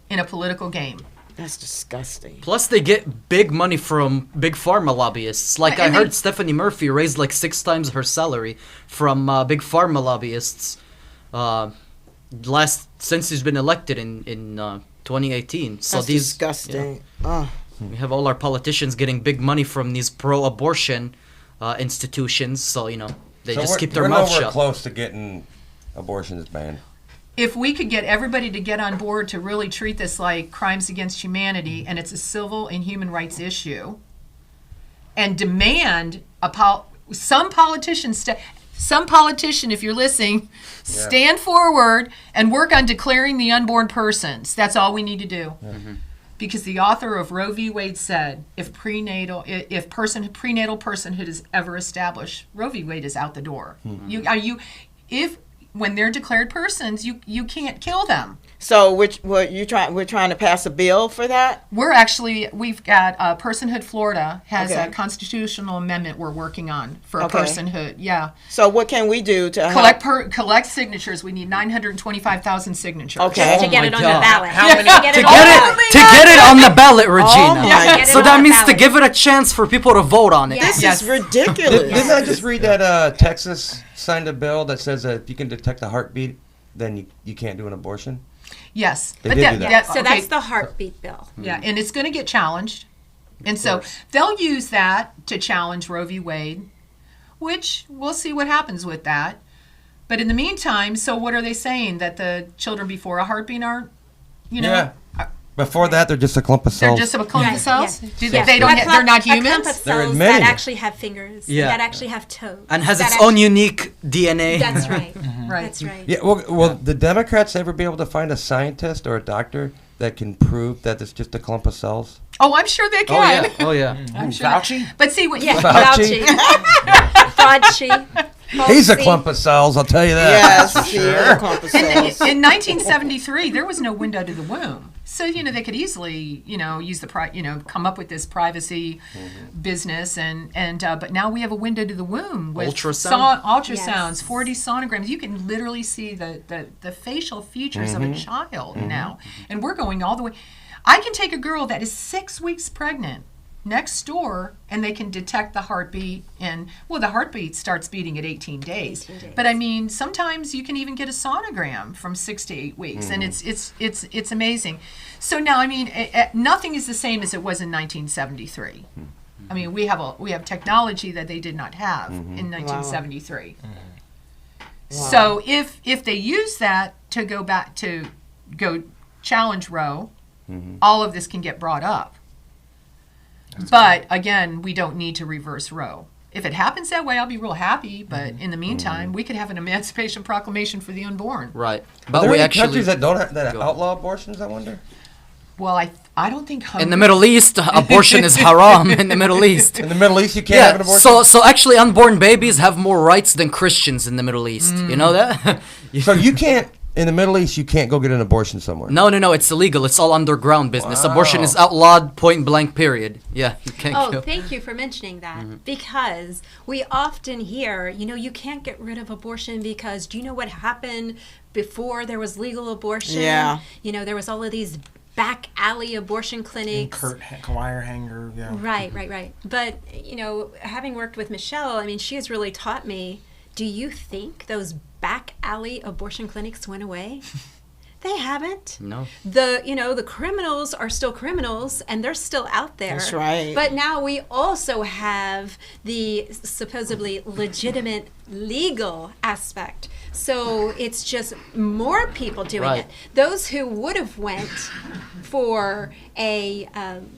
in a political game. That's disgusting. Plus, they get big money from big pharma lobbyists. Like, I And heard they- Stephanie Murphy raised like 6 times her salary from big pharma lobbyists since he's been elected in 2018. So That's these disgusting. Oh. we have all our politicians getting big money from these pro-abortion institutions. So they So just we're- keep their we're mouth nowhere shut. close to getting abortions banned. If we could get everybody to get on board to really treat this like crimes against humanity, and it's a civil and human rights issue, and demand some politician, if you're listening, stand forward and work on declaring the unborn persons. That's all we need to do. Because the author of Roe v. Wade said, if prenatal personhood is ever established, Roe v. Wade is out the door. If when they're declared persons, you can't kill them. So we're trying to pass a bill for that? We've got Personhood Florida has Okay. a constitutional amendment we're working on for Okay. personhood. Yeah. So what can we do to Collect signatures. We need 925,000 signatures. Okay. To get my it on God. the ballot. How many- To get To it get on the it, to get it on the ballot, Regina. my God. So that means to Ballot. give it a chance for people to vote on it. Yes. This Yes. is ridiculous. Didn't I just read that Texas signed a bill that says that if you can detect a heartbeat, then you can't do an abortion? Yes. They did do that. So that's the heartbeat bill. Yeah, and it's going to get challenged. And so course. they'll use that to challenge Roe v. Wade, which we'll see what happens with that. But in the meantime, so what are they saying? That the children before a heartbeat aren't, Yeah. Before that, they're just a clump of they're cells. just a clump Yes, of cells? yes. Do Yes. they don't they're not A clump of humans? They're cells many. that actually have fingers. Yeah. That actually have toes. And has that its actually- own unique DNA. That's right. Right. That's right. Yeah. Well, will the Democrats ever be able to find a scientist or a doctor that can prove that it's just a clump of cells? Oh, I'm sure they Oh can. yeah. Oh yeah. I'm sure. Fauci? But see what Yeah, Fauci. Fauci. He's a Fauci. clump of cells, I'll tell you that. Yes, a clump of cells. In 1973, there was no window to the womb. So, they could easily, use come up with this privacy business but now we have a window to the womb with Ultrasound? ultrasounds, Yes. 4D sonograms. You can literally see the facial features of a child now. And we're going all the way. I can take a girl that is 6 weeks pregnant next door and they can detect the heartbeat the heartbeat starts beating at 18 days. 18 days. But I mean, sometimes you can even get a sonogram from 6 to 8 weeks and it's amazing. So now, I mean, nothing is the same as it was in 1973. I mean, we have technology that they did not have in 1973. So if they use that to go challenge Roe, all of this can get brought up. But again, we don't need to reverse Roe. If it happens that way, I'll be real happy. But in the meantime, we could have an Emancipation Proclamation for the unborn. Right. Are But there we any actually countries that don't that Go. outlaw abortions, I wonder? Well, I don't think in the Middle East, abortion is haram in the Middle East. In the Middle East, you can't have an Yeah, abortion? so actually unborn babies have more rights than Christians in the Middle East. You know that? So you can't, in the Middle East, you can't go get an abortion somewhere? No, it's illegal. It's all underground business. Abortion is outlawed, point blank, period. Yeah, you can't Oh, kill. thank you for mentioning that because we often hear, you can't get rid of abortion because do you know what happened before there was legal abortion? Yeah. There was all of these back alley abortion clinics. Kurt wire hanger. Yeah. Right. But, having worked with Michelle, I mean, she has really taught me, do you think those back alley abortion clinics went away? They haven't. No. The criminals are still criminals and they're still out there. That's right. But now we also have the supposedly legitimate legal aspect. So it's just more people doing Right. it. Those who would have went for a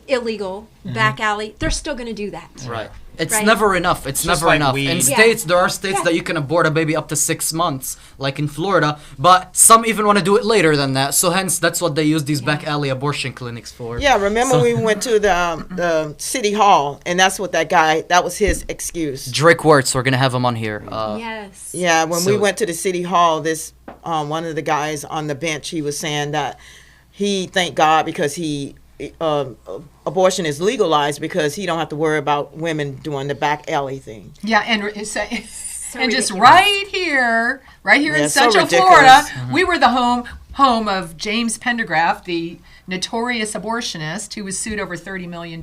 illegal back alley, they're still going to do that. Right. It's Right. never enough. It's Just never like enough. weed. In Yeah. states, there are states Yeah. that you can abort a baby up to 6 months, like in Florida, but some even want to do it later than that. So hence, that's what they use these back alley abortion clinics for. Yeah, remember So- we went to the city hall, and that's what that was his excuse. Drake Wirtz, we're gonna have him on here. Yes. Yeah, when we So- went to the city hall, this one of the guys on the bench, he was saying that he thanked God because abortion is legalized because he don't have to worry about women doing the back alley thing. Yeah, and just ridiculous. right here Yeah, in so Central ridiculous. Florida, we were the home of James Pendergraft, the notorious abortionist who was sued over $30 million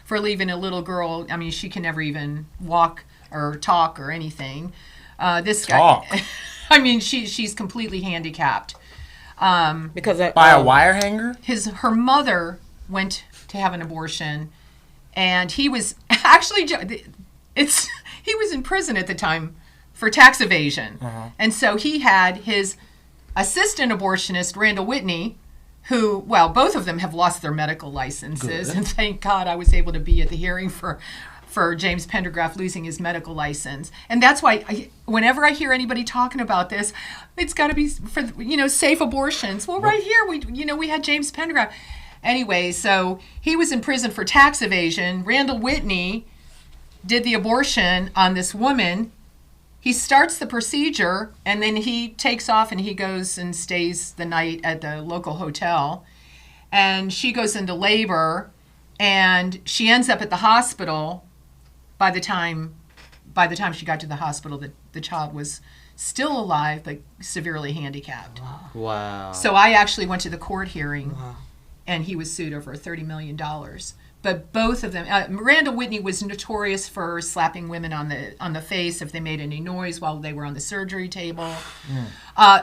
for leaving a little girl. I mean, she can never even walk or talk or anything. This Talk. guy, I mean, she's completely handicapped. Because By a wire hanger? Her mother went to have an abortion, and he was actually he was in prison at the time for tax evasion, and so he had his assistant abortionist Randall Whitney, who both of them have lost their medical licenses, and thank God I was able to be at the hearing for James Pendergraft losing his medical license. And that's why whenever I hear anybody talking about this, it's got to be for safe abortions. Well, right here we had James Pendergraft. Anyway, so he was in prison for tax evasion. Randall Whitney did the abortion on this woman he starts the procedure, and then he takes off and he goes and stays the night at the local hotel. And she goes into labor, and she ends up at the hospital. By the time she got to the hospital, the child was still alive but severely handicapped. Wow. So I actually went to the court hearing, and he was sued over $30 million. But both of them, Miranda Whitney was notorious for slapping women on the face if they made any noise while they were on the surgery table.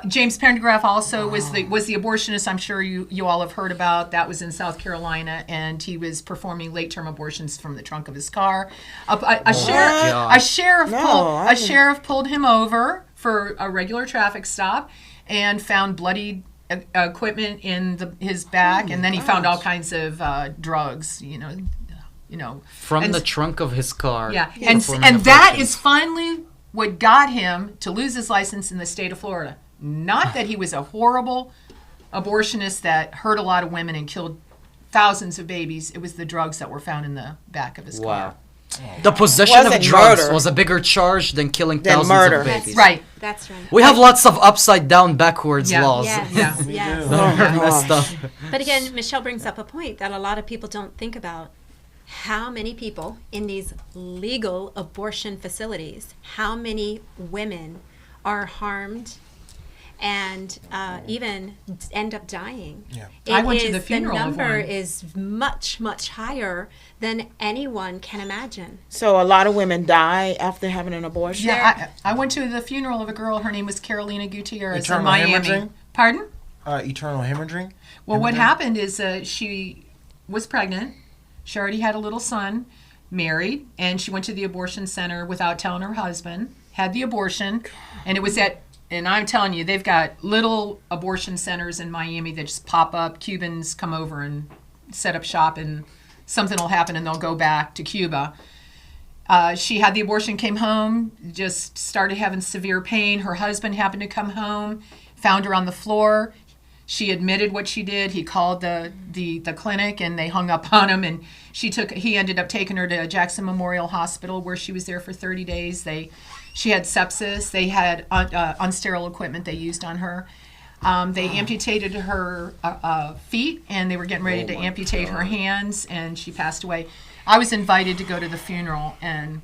James Pendergraft also was the abortionist. I'm sure you all have heard about. That was in South Carolina, and he was performing late-term abortions from the trunk of his car. A sheriff pulled him over for a regular traffic stop and found bloodied equipment in his back, and then he found all kinds of drugs, From the trunk of his car. Yeah, and that is finally what got him to lose his license in the state of Florida. Not that he was a horrible abortionist that hurt a lot of women and killed thousands of babies. It was the drugs that were found in the back of his car. The possession of Wasn't drugs murder. was a bigger charge than killing Than thousands murder. of babies. Right. That's right. We have lots of upside down, backwards Yeah. laws. Yes. Yeah. Yes. that are messed up. But again, Michelle brings up a point that a lot of people don't think about. How many people in these legal abortion facilities, how many women are harmed and even end up dying? Yeah. I went to the funeral The of number one. is much, much higher than anyone can imagine. So a lot of women die after having an abortion. Yeah, I went to the funeral of a girl. Her name was Carolina Gutierrez Eternal in Miami. hemorrhaging? Pardon? Eternal hemorrhaging? Well, what happened is she was pregnant. She already had a little son, married, and she went to the abortion center without telling her husband, had the abortion, and it was and I'm telling you, they've got little abortion centers in Miami that just pop up. Cubans come over and set up shop, and something will happen, and they'll go back to Cuba. She had the abortion, came home, just started having severe pain. Her husband happened to come home, found her on the floor. She admitted what she did. He called the clinic, and they hung up on him. And he ended up taking her to Jackson Memorial Hospital, where she was there for 30 days. She had sepsis. They had unsterile equipment they used on her. They amputated her feet, and they were getting ready to amputate her hands, and she passed away. I was invited to go to the funeral, and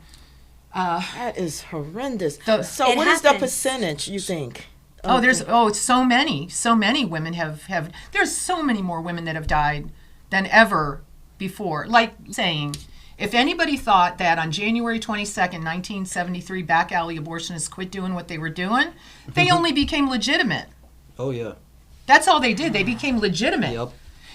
That is horrendous. So So it what is the happens. percentage, you think? so many women have there's so many more women that have died than ever before. Like saying, if anybody thought that on January 22nd, 1973, back alley abortionists quit doing what they were doing, they only became legitimate. Oh, yeah. That's all they did. They became legitimate. Yep.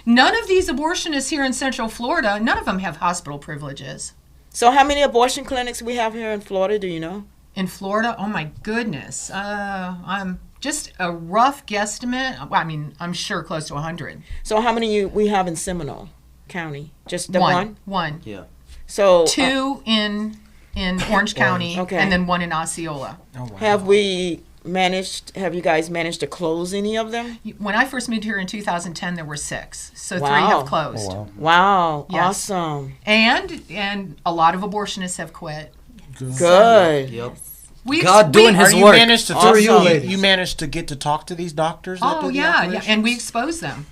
None of these abortionists here in Central Florida, none of them have hospital privileges. So how many abortion clinics we have here in Florida, do you know? In Florida, oh my goodness. I'm just a rough guesstimate. I mean, I'm sure close to 100. So how many we have in Seminole County? Just the one? One. Yeah. So Two in Orange County, Okay. and then one in Osceola. Oh, wow. have you guys managed to close any of them? When I first moved here in 2010, there were 6. So 3 Wow. have closed. Oh, wow. Wow, Yes. awesome. And a lot of abortionists have quit. Good. Yep. We God doing we- his You work. managed to Awesome. you managed to get to talk to these doctors that Oh do the yeah, operations? and we expose them.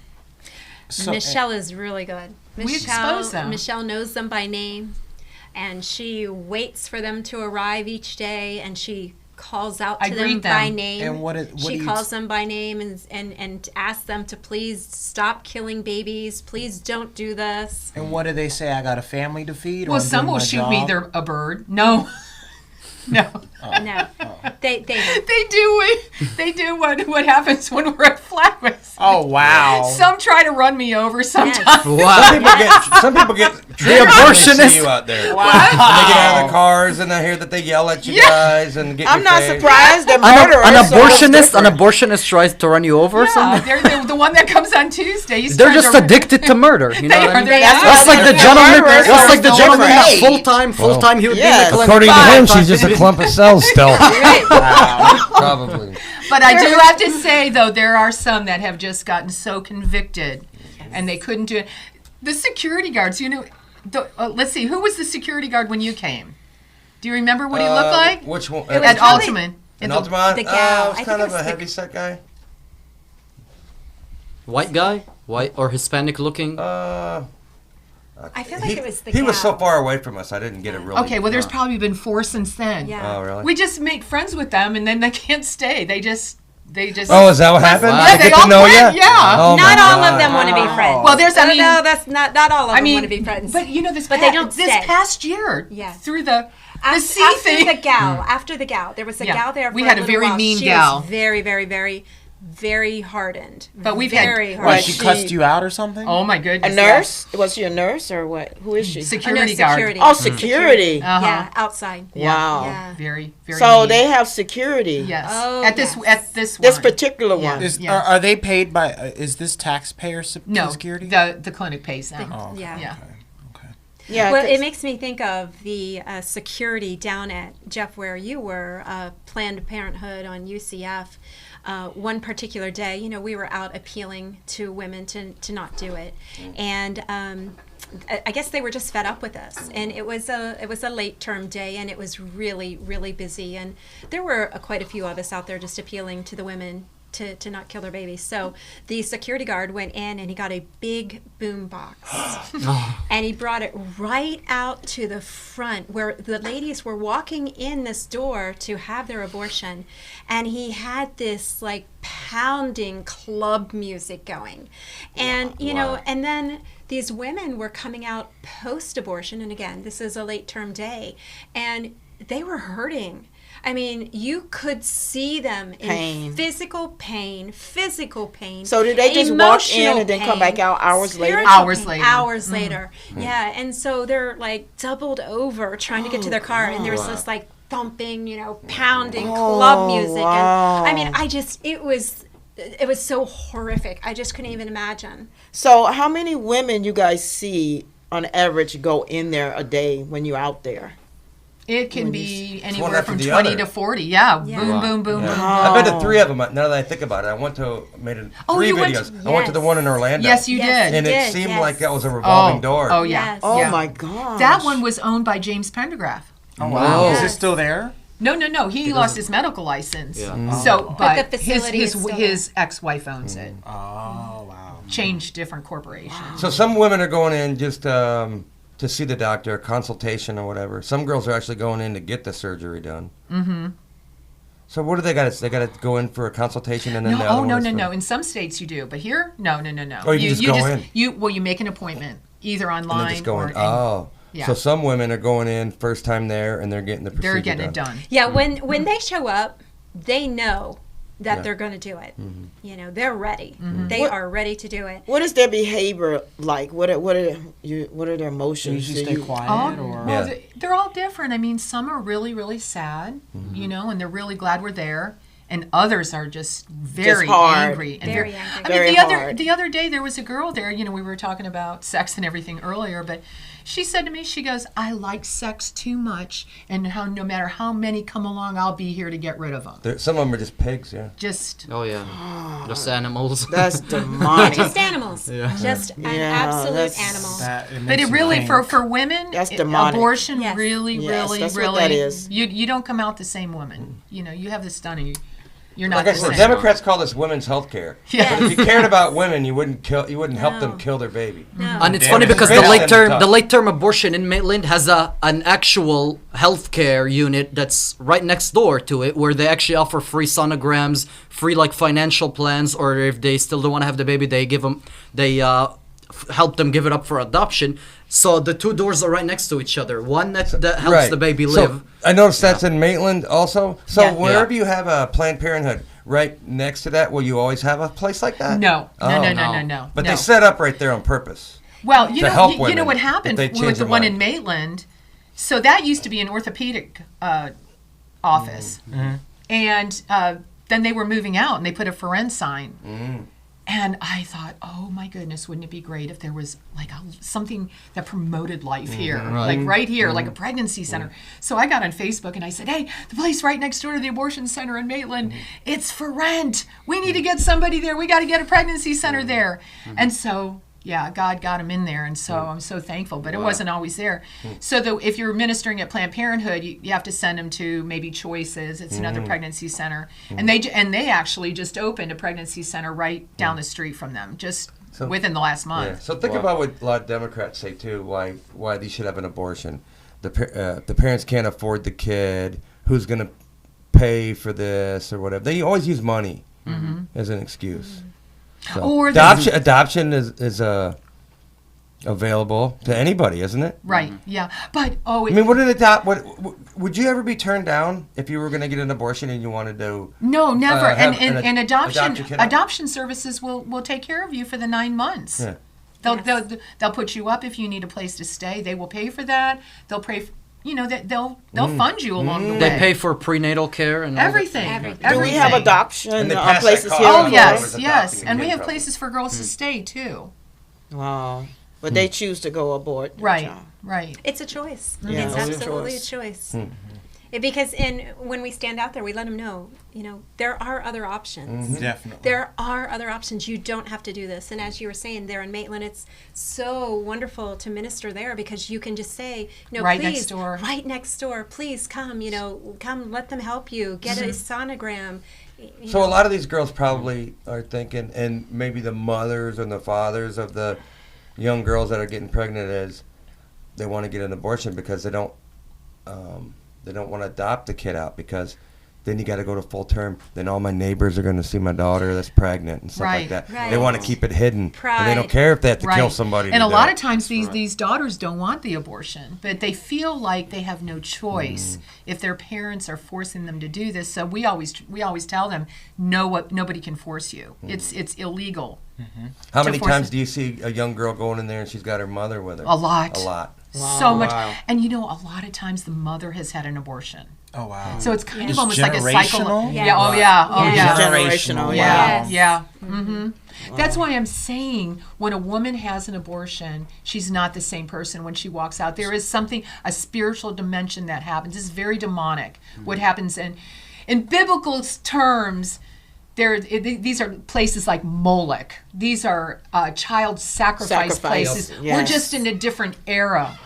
So- Michelle is really good. expose them. Michelle knows them by name, and she waits for them to arrive each day, and she calls out I to them greet by them. name. And what she do you- calls them by name and asks them to please stop killing babies. Please don't do this. And what do they say? I got a family to feed? or Well, I'm some doing will my shoot me. job? They're a bird. No, no. No, they They do what happens when we're at Flatwoods. Oh, wow. Some try to run me over. Sometimes. Yes. Some people get The triggered when they abortionist. see you out there. When they get out of their cars and they hear that they yell at you guys and get I'm your not face. surprised that murderers. An abortionist tries to run you over or Yeah, something? they're the one that comes on Tuesday. He's They're trying just to- addicted to murder. You know They what I are. mean? They're That's like the They're gentleman. murderers That's like the are gentleman that afraid. full time. He would Yes. be like According to him, she's just a clump. clump of cells still. Probably. But I do have to say, though, there are some that have just gotten so convicted, and they couldn't do it. The security guards, let's see, who was the security guard when you came? Do you remember what he looked like? Which one? It was At probably- Altamont. An At the- Altamont? the gal. It was I kind think it of a was the- heavy set guy. White guy? White or Hispanic looking? I feel like it was the He was so gal. far away from us, I didn't get it really. Okay, well, there's probably been 4 since then. Yeah. Oh, really? We just make friends with them, and then they can't stay. They just. Oh, is that what happened? Wow. They Yeah, they get all to know quit, you? yeah. Oh, my Not all God. of them want to be friends. Well, there's, I mean, no, that's not all of them I mean, want to be friends. But you know, this But they don't this stay. past year, Yeah. through the after, C after thing. the gal, after the gal, there was a Yeah. gal there. We for had a little very while. mean she gal. Was very, very, very, very hardened. But we've had- very What, What, hardened. she she- cussed you out or something? Oh my A goodness! nurse? Was she a nurse or what? Who is she? Security Oh, no, guard. security. Oh, security. Uh-huh. Yeah, outside. Wow. Yeah. Very, very. So mean. they have security. Yes. Oh, at this yes. one. Particular Yeah. one. Yeah. Are they paid by, is this taxpayer No, security? the clinic pays them. Oh, okay. Yeah. Yeah. Okay. Yeah. Well, 'cause- it makes me think of the security down at Jeff, where you were, Planned Parenthood on UCF. One particular day, you know, we were out appealing to women to not do it, and I guess they were just fed up with us. And it was a late term day, and it was really, really busy, and there were quite a few of us out there just appealing to the women to not kill their babies. So the security guard went in and he got a big boom box and he brought it right out to the front where the ladies were walking in this door to have their abortion, and he had this like pounding club music going, and you know, and then these women were coming out post abortion, and again, this is a late term day, and they were hurting. I mean, you could see them Pain. in physical pain. So did they just walk in emotional and then come back out hours later? spiritual Hours pain, later. Hours later. Yeah, and so they're like doubled over trying to get to their car, and there's this like thumping, you know, pounding club music, wow. and I mean, it was so horrific. I just couldn't even imagine. So how many women you guys see on average go in there a day when you're out there? It can be one anywhere after from the 20 other. to 40. Yeah. Yeah. Boom, boom, boom, Yeah. boom. I've been to 3 of them. Now that I think about it, I made three you went videos. to- I went to the Yes. one in Orlando. Yes, you Yes, did. and it did, seemed yes. like that was a revolving door. Oh, yeah. Yes. Oh Yeah. my God. That one was owned by James Pendergraft. Oh, wow. Yes. Is it still there? No. He lost his medical license. Yeah. So, but, the facility is still his ex-wife owns it. Oh, wow. Changed different corporation. So some women are going in just to see the doctor, a consultation or whatever. Some girls are actually going in to get the surgery done. Mm-hmm. So what do they got? They got to go in for a consultation and then No, the other oh no, one is no, for- no. In some states you do, but here, no. Oh, you can just go in. You make an appointment either And online then just go or in. Oh. yeah. So some women are going in first time there and they're getting the procedure they're getting it done. done. Yeah, when they show up, they know that Yeah. they're going to do it. You know, they're ready. Mm-hmm. They What- are ready to do it. What is their behavior like? What are their emotions? Do you Do stay you- quiet Oh, or? well, Yeah. they're all different. I mean, some are really, really sad, you know, and they're really glad we're there. And others are just very hard. angry. And Very very angry. I mean, Very hard. the other day there was a girl there. You know, we were talking about sex and everything earlier, but she said to me, she goes, "I like sex too much, and how no matter how many come along, I'll be here to get rid of them." Some of them are just pigs, yeah. Just Oh yeah, just animals. That's demonic. Just animals. Just an Yeah, absolute that's- animal. But it really, for women, That's demonic. abortion Yes. really, Yes, really, that's what really, that is. you don't come out the same woman. You know, you have this done, and you're not Like I the said, same. Democrats call this women's health care. Yeah. If you cared about women, you wouldn't help them No. kill their baby. No. And it's Damn funny it. because It's the really late term tough. abortion in Maitland has an actual healthcare unit that's right next door to it, where they actually offer free sonograms, free like financial plans, or if they still don't want to have the baby, they help them give it up for adoption. So the two doors are right next to each other. One that helps Right. the baby So, live. I noticed that's in Maitland also. So Yeah. wherever you have a Planned Parenthood, right next to that, will you always have a place like that? No. Oh. No. But no. they set up right there on purpose. Well, you to know, help you know women what if happened they change with the their one mind. in Maitland. So that used to be an orthopedic office, and then they were moving out, and they put a for rent sign. And I thought, oh my goodness, wouldn't it be great if there was like something that promoted life here, like right here, like a pregnancy center. So I got on Facebook and I said, hey, the place right next door to the abortion center in Maitland, it's for rent. We need to get somebody there. We got to get a pregnancy center there. And so, Yeah, God got him in there, and so I'm so thankful. But it wasn't always there. So if you're ministering at Planned Parenthood, you have to send them to maybe Choices. It's another pregnancy center, and they actually just opened a pregnancy center right down the street from them, just within the last month. Yeah. So think about what a lot of Democrats say too. Why they should have an abortion. The parents can't afford the kid. Who's going to pay for this or whatever? They always use money as an excuse. So Or adoption is available to anybody, isn't it? Right. Yeah. But I mean, would you ever be turned down if you were going to get an abortion and you wanted to? no, never. have And adopt your kid out? adoption services will take care of you for the 9 months. Yeah. They'll put you up if you need a place to stay. They will pay for that. They'll pay. They'll fund you along the way. They pay for prenatal care and all that? Everything. Do we have adoption And they pass places that here? call. Oh in yes, Florida? yes, adopting and a we kid have probably. places for girls to stay too. Wow. But they choose to go abort. their Right, child. right. It's a choice. Yeah, It's it's a absolutely choice. a choice. Because when we stand out there, we let them know, there are other options. Definitely. There are other options. You don't have to do this. And as you were saying there in Maitland, it's so wonderful to minister there because you can just say, Right please, next door. right next door, please come, come, let them help you. Get a sonogram. So a lot of these girls probably are thinking, and maybe the mothers and the fathers of the young girls that are getting pregnant is they want to get an abortion because they don't want to adopt the kid out because then you got to go to full term. Then all my neighbors are going to see my daughter that's pregnant and stuff Right, like that. right. They want to keep it hidden, and they Pride. don't care if they have to kill Right. somebody. And to a do lot it. of times these daughters don't want the abortion, but they feel like they have no choice if their parents are forcing them to do this. So we always tell them, nobody can force you. It's illegal. How to many force times it. do you see a young girl going in there and she's got her mother with her? A lot. A lot. So much. Wow. And a lot of times the mother has had an abortion. Oh wow. So it's kind of It's almost like a cycle. generational? Yeah. Oh yeah. Oh Yes. yeah. Generational. Yeah, Yes. yeah. That's why I'm saying when a woman has an abortion, she's not the same person when she walks out. There is a spiritual dimension that happens. It's very demonic. What happens in biblical terms, these are places like Moloch. These are child sacrifice places. Yes. We're just in a different era.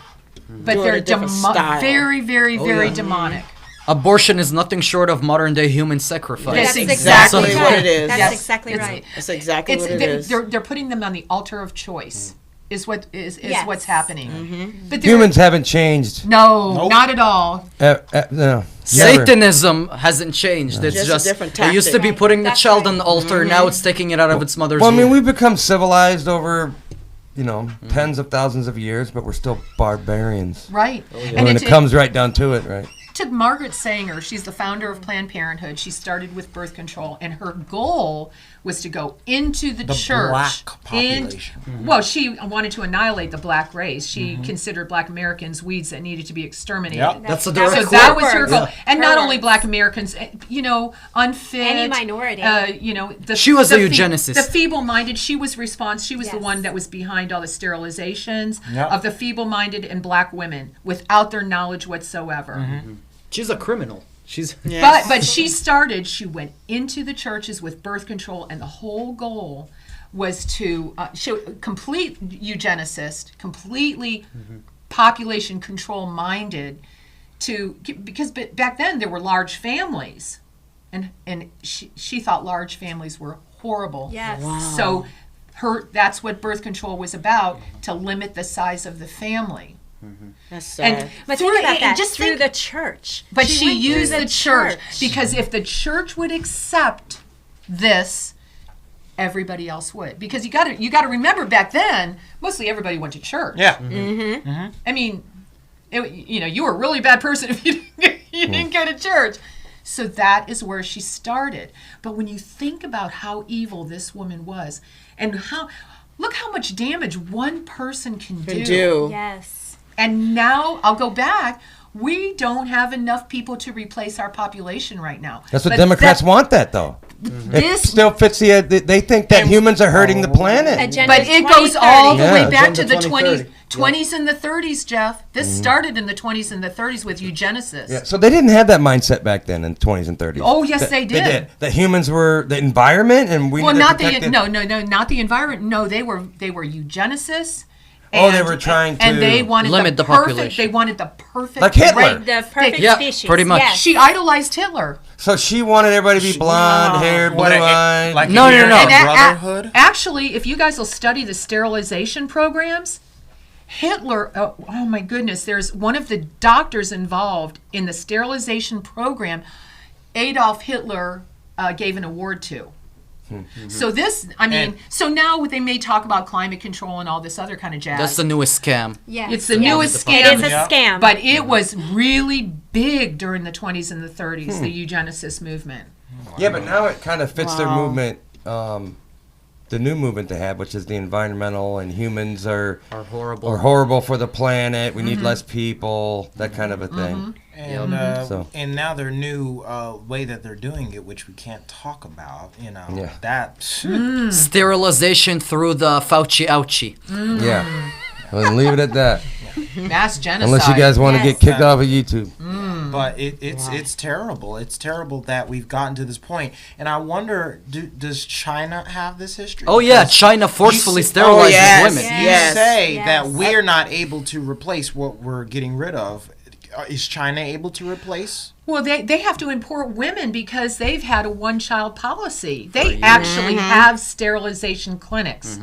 But Doing they're a different style. very, very, very yeah. demonic. Abortion is nothing short of modern day human sacrifice. That's That's exactly exactly what it is. That's Yes. exactly It's- right. That's exactly what it is. They're putting them on the altar of choice. Is Yes. what's happening. But Humans haven't changed. no, Nope. not at all. No. Never. Satanism hasn't changed. It's Just a just different it used to be tactic. putting the That's child right. on the altar. Now it's taking it out of its mother's Well, I mean, womb. we've become civilized over, tens of thousands of years, but we're still barbarians. Right. When it comes right down to it, right? To Margaret Sanger, she's the founder of Planned Parenthood. She started with birth control, and her goal was to go into the church. black population. Well, she wanted to annihilate the black race. She considered black Americans weeds that needed to be exterminated. Yep. That's a So direct that quote. was her goal, and Her not only words. black Americans, unfit, Any minority. She was a the eugenicist. The feeble-minded. She was the Yes. one that was behind all the sterilizations Yep. of the feeble-minded and black women without their knowledge whatsoever. She's a criminal. She's Yes. But she went into the churches with birth control, and the whole goal was to complete eugenicist, completely population control minded, because back then there were large families, and she thought large families were horrible. Yes. So that's what birth control was about, to limit the size of the family. That's sad. And But through think about that. just Through think- the church. But she went through used the church because if the church would accept this, everybody else would. Because you got to remember, back then mostly everybody went to church. Yeah. I mean, you were a really bad person if you didn't go to church. So that is where she started. But when you think about how evil this woman was, and look how much damage one person can do. Yes. And now I'll go back. We don't have enough people to replace our population right now. That's what But Democrats want, that though. This Still fits they think that humans are hurting the planet. Agenda But it goes 2030. all the way Yeah. back to Agenda the 2030. 20s and the 30s, Jeff. This started in the 20s and the 30s with eugenicists. Yeah, so they didn't have that mindset back then in the 20s and 30s. Oh, yes, they did. They did. That humans were the environment, and we Well, need to not protect the it. not the environment. No, they were eugenicists. Oh, they were trying to and they wanted limit the perfect. population. They wanted the perfect Like Hitler. race. The perfect Yeah, species. pretty much. Yes. She idolized Hitler. So she wanted everybody to be blonde hair, blue eyed. Like No, if no, you're no. in And Brotherhood. actually, if you guys will study the sterilization programs, Hitler, oh my goodness, there's one of the doctors involved in the sterilization program, Adolf Hitler gave an award to. So this, I mean, so now they may talk about climate control and all this other kind of jazz. That's the newest scam. Yes. It's the yes. newest It scam. is a Yeah. scam. But it was really big during the 20s and the 30s, the eugenicist movement. Yeah, but now it kind of fits their Wow. movement, the new movement they have, which is the environmental and humans are horrible. for the planet. We need less people, that kind of a thing. And, So- and now their new way that they're doing it, which we can't talk about, Yeah. that. Sterilization through the Fauci ouchie. Yeah. Well, leave it at that. Mass genocide. Unless you guys want to Yes. get kicked off of YouTube. But it's terrible. It's terrible that we've gotten to this point. And I wonder, does China have this history? Oh yeah, Because China forcefully you say- sterilizes yes. women. Yeah. You Yes. say Yes. that we're not able to replace what we're getting rid of. Is China able to replace? Well, they have to import women because they've had a one-child policy. They actually have sterilization clinics.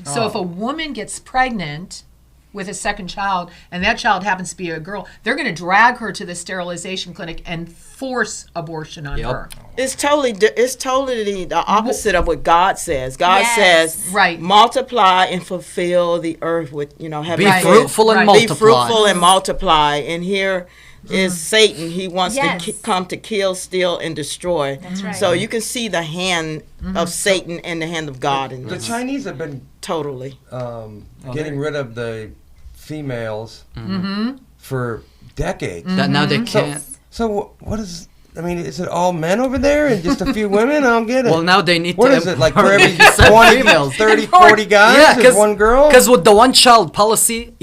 So if a woman gets pregnant with a second child and that child happens to be a girl, they're going to drag her to the sterilization clinic and force abortion on Yep. her. It's totally the opposite of what God says. God Yes. says, Right. multiply and fulfill the earth with, having Be Right. fruitful and Right. multiply. Be fruitful and multiply. And here is Satan. He wants Yes. to come to kill, steal, and destroy. That's right. So you can see the hand of Satan and the hand of God in The this. Chinese have been Totally. getting rid of the females for decades. That now they can't. So what is? I mean, is it all men over there and just a few women? I don't get it. Well, now they need What to. is it, like import- for every You said 20, females. 30, 40 guys, Yeah, there's one girl? Because with the one-child policy,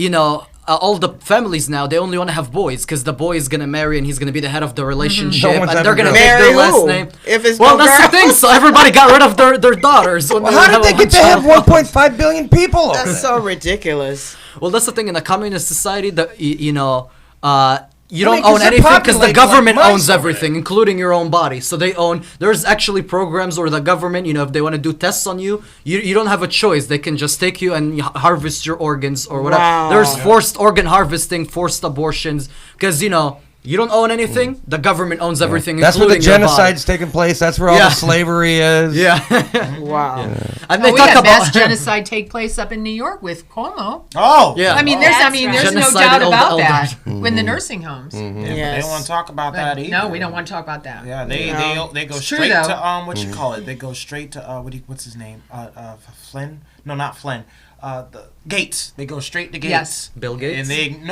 all the families now, they only want to have boys because the boy is going to marry and he's going to be the head of the relationship. No one's And ever they're going to gonna- take Marry their last who? name. If it's Well, no that's the girl. thing. So everybody got rid of their daughters. When Well, how did have they a get to have one-child. 1.5 billion people over That's there? so ridiculous. Well, that's the thing. In a communist society, you I mean, don't 'cause own they're anything because the populated government like mice owns over everything, including your own body. So they own. There's actually programs where the government, if they want to do tests on you, you don't have a choice. They can just take you and harvest your organs or whatever. Wow. There's forced organ harvesting, forced abortions, because you don't own anything. The government owns everything. That's where the including your body. genocide's taking place. That's where all Yeah. the slavery is. Yeah. Wow. And Well, they we talk had mass about genocide take place up in New York with Cuomo. Oh, Yeah. I mean, That's there's right. no Genocide doubt of the about that. elders. When the nursing homes. Yeah, but Yes. they don't want to talk about that either. No, we don't want to talk about that. Yeah, they go It's true, straight though. to what you call it? They go straight to what's his name? Flynn? No, not Flynn. The Gates. They go straight to Gates. Yes. Bill Gates? And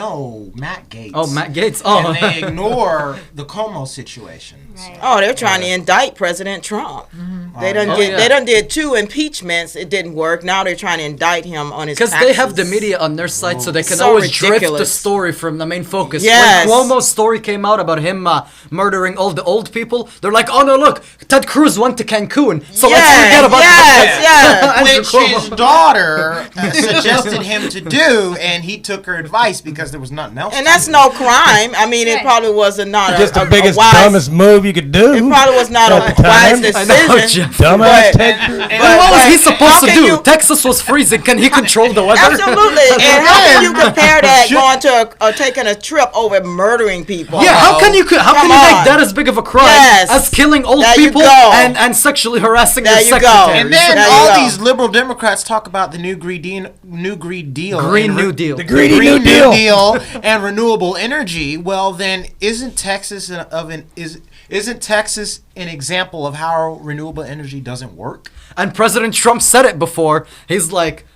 Matt Gates. Oh, Matt Gates. Oh. And they ignore the Como situation. Right. Oh, they're trying to indict President Trump. They done Oh, did. yeah. They done did 2 impeachments. It didn't work. Now they're trying to indict him on his. Because they have the taxes. media on their side, so they can So always drift the ridiculous. story from the main focus. Yes. When Cuomo's story came out about him murdering all the old people, they're like, "Oh no, look, Ted Cruz went to Cancun, so let's forget about yes. Andrew Which Cuomo." his daughter suggested him to do, and he took her advice because there was nothing else. And to that's do. no crime. I mean, it Right. probably was not Just a, the biggest, wise, dumbest move you could do. It probably was not At a the wise time. decision. I know, Jeff. Dumbass But- Ted Cruz. But what was he But supposed how to can do? you- Texas was freezing. Can he control the weather? Absolutely. And how can you compare that going to taking a trip over murdering people? Yeah, how can you Come make on. that as big of a crime Yes. as killing old There you people go. and sexually harassing There your you go. secretary? And then There you all go. these liberal Democrats talk about the new Green Deal, Green and New Deal. The Greedy New Deal. and renewable energy. Well, then isn't Texas isn't Texas an example of how renewable energy doesn't work? And President Trump said it before. He's like,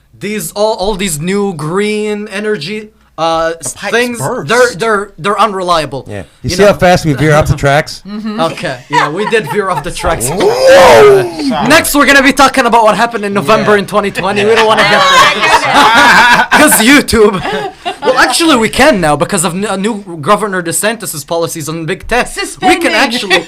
all these new green energy, things burst. they're unreliable. Yeah. You see how fast we veer off the tracks? Okay. Yeah, we did veer off the tracks. Sorry. Next, we're gonna be talking about what happened in November in 2020. We don't want to get because YouTube. Well, actually, we can now because of new Governor DeSantis' policies on big tech. Suspending. We can actually,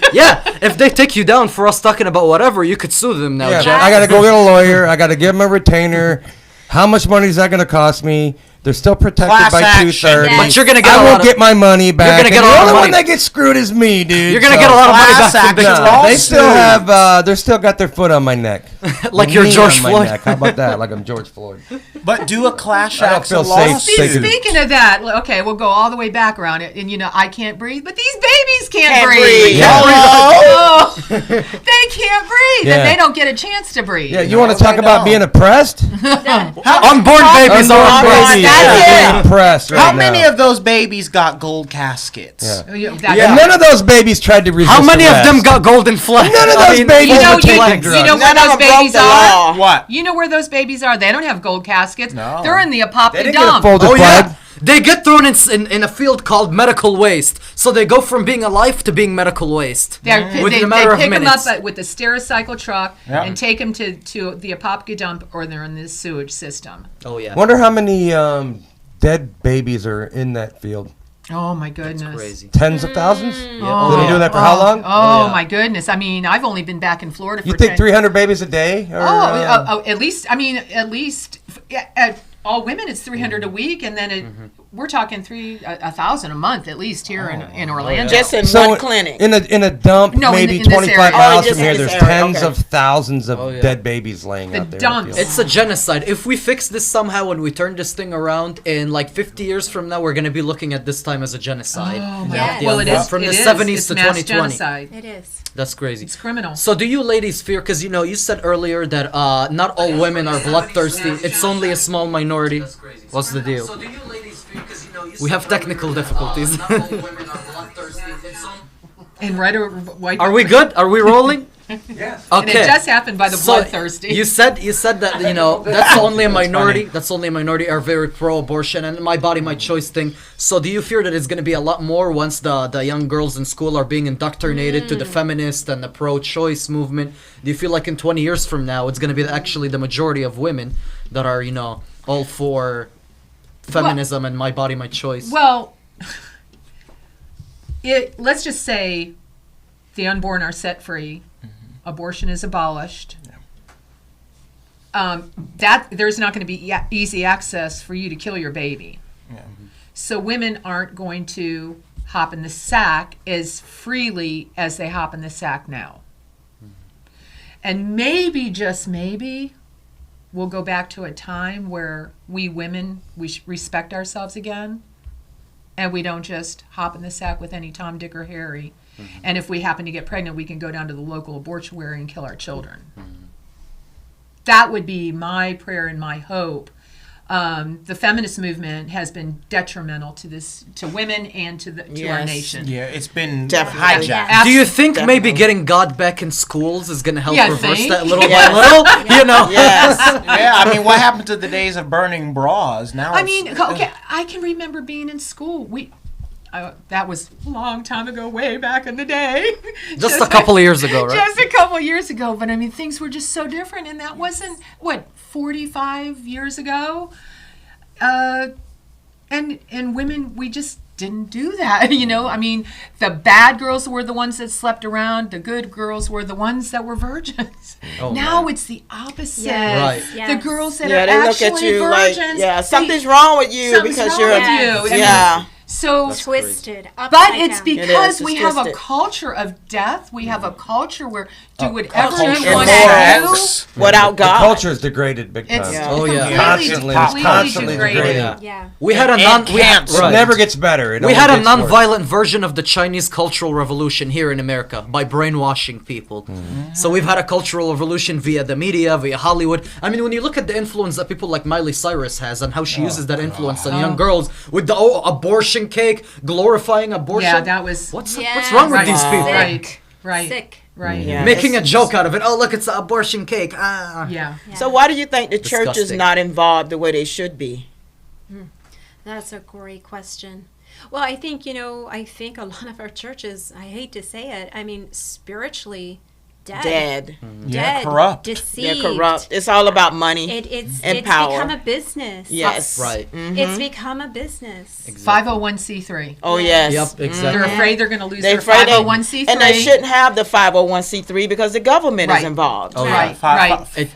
if they take you down for us talking about whatever, you could sue them now, Yeah, Jack. I got to go get a lawyer. I got to give him a retainer. How much money is that going to cost me? They're still protected Class by action. 230. But you're gonna get I a lot won't of, get my money back. gonna get and a the lot of only one money. that gets screwed is me, dude. You're gonna get a lot of money Class back from big action. tech. No, they Lawsuit. still have. They're still got their foot on my neck. Like you're Knee George on my Floyd. neck. How about that? Like I'm George Floyd. But do a class I don't action feel safe lawsuit. saying- Speaking of that, okay, we'll go all the way back around it. And I can't breathe, but these babies can't Can't breathe. breathe. Yeah. Oh, they can't breathe, Yeah. and they don't get a chance to breathe. Yeah, you want to No, talk they about don't. being oppressed? Unborn babies are Unborn unborn. babies That's are it. being oppressed right How now. many of those babies got gold caskets? Yeah. Oh, yeah, Yeah, none of those babies tried to resist How many of arrest. them got golden flags? None of those babies You know, were taking drugs. you know where None of those them broke babies the are? law. What? You know where those babies are? They don't have gold caskets. No. They're in the They Apopka didn't get a dump. folded Oh flag. yeah, they get thrown in a field called medical waste. So they go from being alive to being medical waste. Within a matter of pick them minutes. up with the Stericycle truck Yeah. and take them to the Apopka dump, or they're in the sewage system. Oh yeah, Wonder how many dead babies are in that field. Oh my goodness. crazy. Tens of thousands? Oh, They've been doing that for how long? Oh, yeah. my goodness. I mean, I've only been back in Florida for You think 10 300 babies a day? Or, at least, I mean, at least, all women, it's 300 a week, and then we're talking 1,000 a month at least here in Orlando. Just in So one clinic. in a dump, No, in maybe this 25 area. miles Oh, just from here, in this there's area, tens okay. of thousands of yeah. dead babies laying The out there. dumps. in the field. It's a genocide. If we fix this somehow and we turn this thing around in like 50 years from now, we're gonna be looking at this time as a genocide. Oh, my God. well, it is. From it the is. 70s It's to mass 2020. genocide. It is. That's crazy. It's criminal. So do you ladies fear, because you said earlier that not all women are bloodthirsty, it's only a small minority. What's the deal? We have technical difficulties. And red or white. Are we good? Are we rolling? Yes. And it Okay. just happened by the So, bloodthirsty. You said that that's only a minority. That's only a minority are very pro-abortion and my body, my choice thing. So do you fear that it's going to be a lot more once the young girls in school are being indoctrinated to the feminist and the pro-choice movement? Do you feel like in 20 years from now it's going to be actually the majority of women that are all for feminism and my body, my choice? Well, let's just say the unborn are set free. Abortion is abolished. That there's not going to be easy access for you to kill your baby. So women aren't going to hop in the sack as freely as they hop in the sack now. And maybe, just maybe, we'll go back to a time where we women, we respect ourselves again, and we don't just hop in the sack with any Tom, Dick, or Harry. And if we happen to get pregnant, we can go down to the local abortuary and kill our children. That would be my prayer and my hope. The feminist movement has been detrimental to women and to our Yes. nation. Yeah, it's been Definitely. hijacked. Do you think maybe Definitely. getting God back in schools is going to help Yeah, reverse think? that little Yes. by little? Yes. Yeah, I mean, what happened to the days of burning bras? Now, I it's- mean, okay, I can remember being in school. That was a long time ago, way back in the day. Just a couple of years ago, right? Just a couple of years ago. But I mean, things were just so different. And that wasn't, 45 years ago? And women, we just didn't do that, I mean, the bad girls were the ones that slept around. The good girls were the ones that were virgins. Oh, now man. it's the opposite. Yes. Right. Yes. The girls that Yeah, are they look actually at you like, virgins. something's wrong with you something's because wrong you're with Yes. you. I mean, Yeah. So Twisted. but upside it's down. because It is. we It's have a twisted. culture of death. We have a culture where do whatever culture you of want to morals. do. Without The God. culture is degraded big time. It's Yeah. Oh, yeah. Constantly, it's constantly degraded. Yeah. We had a And cancer. It never gets better. It We only had a gets worse. non-violent version of the Chinese Cultural Revolution here in America by brainwashing people. So we've had a cultural revolution via the media, via Hollywood. I mean, when you look at the influence that people like Miley Cyrus has and how she uses that influence on young girls with the abortion cake, glorifying abortion. Yeah, that was What's Yes. wrong with right. these people? Right. Sick. Right. Yeah. Making a It's- joke out of it. Oh, look, it's an abortion cake. Ah. Yeah. Yeah. So why do you think the church is Disgusting. not involved the way they should be? That's a great question. Well, I think, I think a lot of our churches, I hate to say it, I mean, spiritually dead. Yeah, corrupt. Deceived. They're corrupt. It's all about money It's and power. become a business. Yes. Right. It's become a business. 501c3. Oh, yes. Yep, exactly. They're afraid they're going to lose They're their afraid they- 501c3. And they shouldn't have the 501c3 because the government is Right. involved. Oh, Right, yeah. right.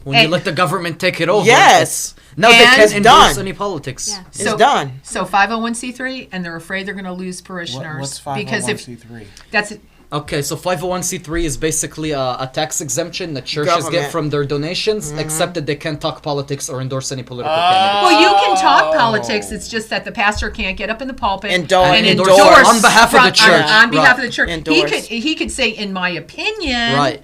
When you let the government take it over. Yes. Now they And can't it's endorse done. any politics. Yeah. It's done. So 501c3, and they're afraid they're going to lose parishioners. What's because if 501c3? that's Okay, so 501c3 is basically a tax exemption that churches Government. get from their donations, except that they can't talk politics or endorse any political candidate. well, you can talk politics. It's just that the pastor can't get up in the pulpit Endorse- and endorse endorse on behalf of the church. On behalf Right. of the church, Endorse. he could say, in my opinion, Right.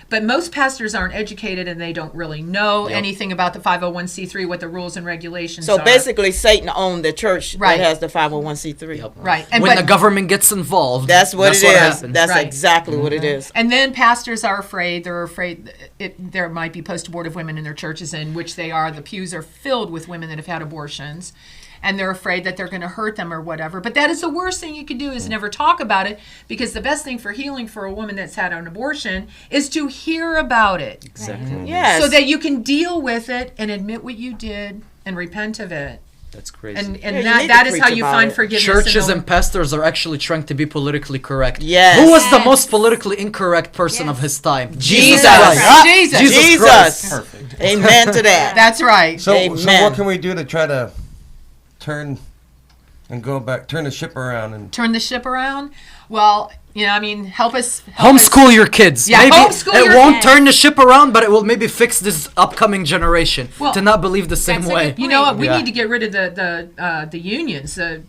But most pastors aren't educated and they don't really know anything about the 501c3, what the rules and regulations So are. basically, Satan owned the church Right. that has the 501c3. Yep. Right. And When but- the government gets involved, That's what it is. happens. That's Right. exactly what it is. And then pastors are afraid. They're afraid there might be post-abortive women in their churches, in which they are. The pews are filled with women that have had abortions. And they're afraid that they're going to hurt them or whatever. But that is the worst thing you could do, is never talk about it, because the best thing for healing for a woman that's had an abortion is to hear about it. Exactly. Yes. So that you can deal with it and admit what you did and repent of it. That's crazy. And Yeah, you that need that to is how preach you about find it. forgiveness. Churches in and pastors are actually trying to be politically correct. Yes. Who was the Yes. most politically incorrect person of his time? Jesus. Christ. Jesus. Jesus Christ. Perfect. Amen to that. That's right. So Amen. what can we do to try to turn the ship around and Turn the ship around. Well, help us. Homeschool your kids. Yeah, maybe homeschool it your won't kids. turn the ship around, but it will maybe fix this upcoming generation Well, to not believe the same that's a way. good You know what? We Yeah. need to get rid of the unions, the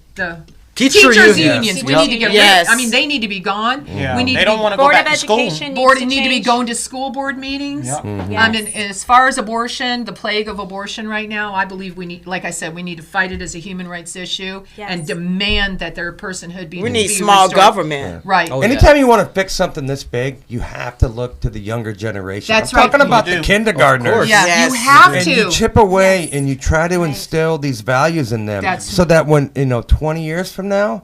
Teacher teachers' unions. unions. We Yep. need to get Yes. rid. I mean, they need to be gone. Yeah, We need they to don't be, want to go Board back of to school. Education board needs to need to be change. going to school board meetings. Yep. Yes. I mean, as far as abortion, the plague of abortion right now, I believe we need, like I said, we need to fight it as a human rights issue Yes. and demand that their personhood be. We need be small restored. government. Right. Oh, anytime you want to fix something this big, you have to look to the younger generation. That's I'm right. talking about You the do. kindergartners. Of course. Yeah, Yes. you have And to. you chip away and you try to instill these values in them, That's- so that when 20 years from now,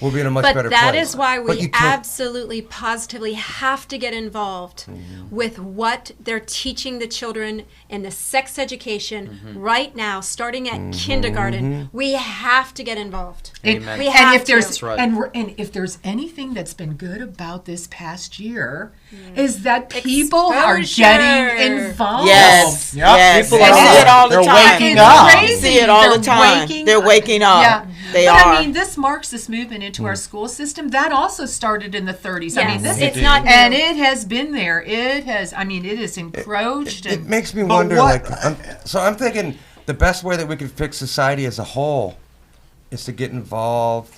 we'll be in a much better But place. that is why But we you can't- absolutely, positively have to get involved with what they're teaching the children in the sex education right now, starting at kindergarten. We have to get involved. Amen. We And have if there's to. That's right. and if there's anything that's been good about this past year, is that people are getting Exposure. involved. Yes. Yep. Yes. People I are- see it all the They're time. waking It's up. crazy. See it all They're the time. waking They're waking up. Yeah. They but are. I mean, this marks this movement into our school system. That also started in the 30s. I mean, Yes, this it's not new. and it has been there. It has. I mean, it is encroached. It and makes me But wonder. what- I'm thinking the best way that we could fix society as a whole is to get involved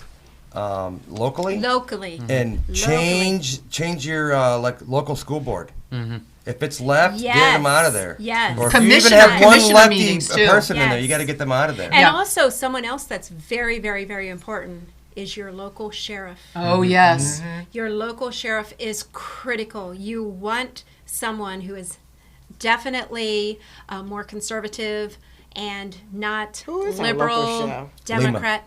locally Locally. and change your local school board. If it's left, get them out of there. Yes. Or if you even Commissioner- have one commissioner lefty meetings, too. person in there, Yes. you got to get them out of there. And Yeah. also, someone else that's very, very, very important is your local sheriff. oh yes, Your local sheriff is critical. You want someone who is definitely more conservative and not Who is our local liberal, sheriff? Democrat.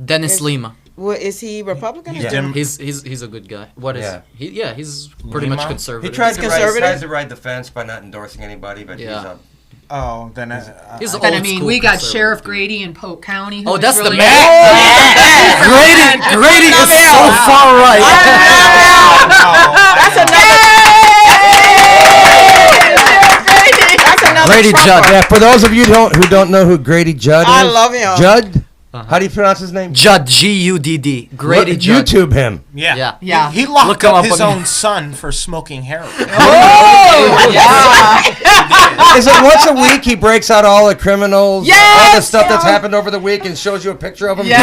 Dennis Lima. Well, is he Republican? He's or- Dem- He's a good guy. What is Yeah. he's pretty much Lima? He conservative. tries conservative? to ride the fence by not endorsing anybody, but Yeah. Oh, then He's but I old mean, school we got conservative, Sheriff dude. Grady in Polk County. who Oh, is that's the really- man. Grady is so far right. That's another. That's another. Grady Trumper. Judd. Yeah, for those of you who don't know who Grady Judd is, I love him. Judd? How do you pronounce his name? Judd, G-U-D-D. Grady Look, Judd. YouTube him. Yeah. Yeah. Yeah. He locked Look him up up his on- own son for smoking heroin. Is it once a week he breaks out all the criminals, all the Yes! stuff that's happened over the week, and shows you a picture of them? Yeah.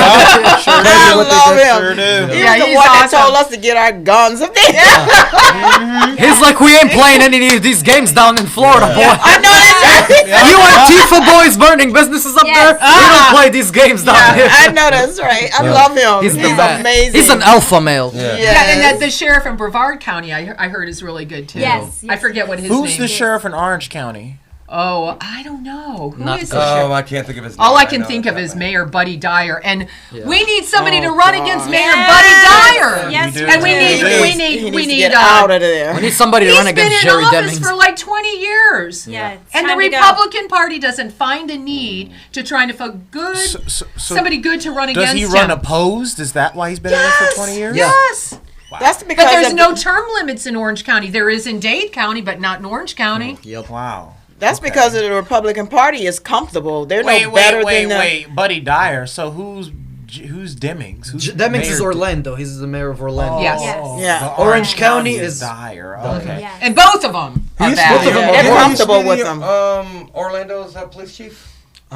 Sure I what they love did. him. Sure do. He Yeah, was the he's one that awesome. told us to get our guns up there. He's like, we ain't playing any of these games down in Florida, boy. I know that's right. You Antifa boys burning businesses up Yes. there? We don't play these games down here. I know that's right. I love him. He's He's, the man. amazing. He's an alpha male. Yeah. Yeah, and Yes. the sheriff in Brevard County, I heard is really good too. Yes, I yes, forget what his Who's name the is. sheriff in Orange County? Oh, I don't know. Who Not is the it? Oh, I can't think of his name. All I I can know think it's of not is my- Mayor Buddy Dyer, and Yeah. we need somebody to Oh, run God. against Mayor Yes. Buddy Dyer. Yes, do. And we He need, He we needs- he need, we needs to need. get out of there. We need somebody to He's run been against in Jerry office Demings. for like 20 years. Yeah, it's And the time to go. Republican Party doesn't find a need to trying to find good, So somebody good to run does against he him. run opposed? Is that why he's been in it for 20 years? Yeah. Yes. That's because But there's of no term limits in Orange County. There is in Dade County, but not in Orange County. Yep. Wow. That's because of the Republican Party is comfortable. They're Wait, no better than the. wait. Buddy Dyer. So who's Demings? Who's Demings is Mayor Orlando. He's the mayor of Orlando. Yes. Yes. Yeah. the Orange County is- Dyer. Okay. Yes. And both of them are He's bad. supposed to be- They're he used to comfortable be with the, them. Orlando's police chief.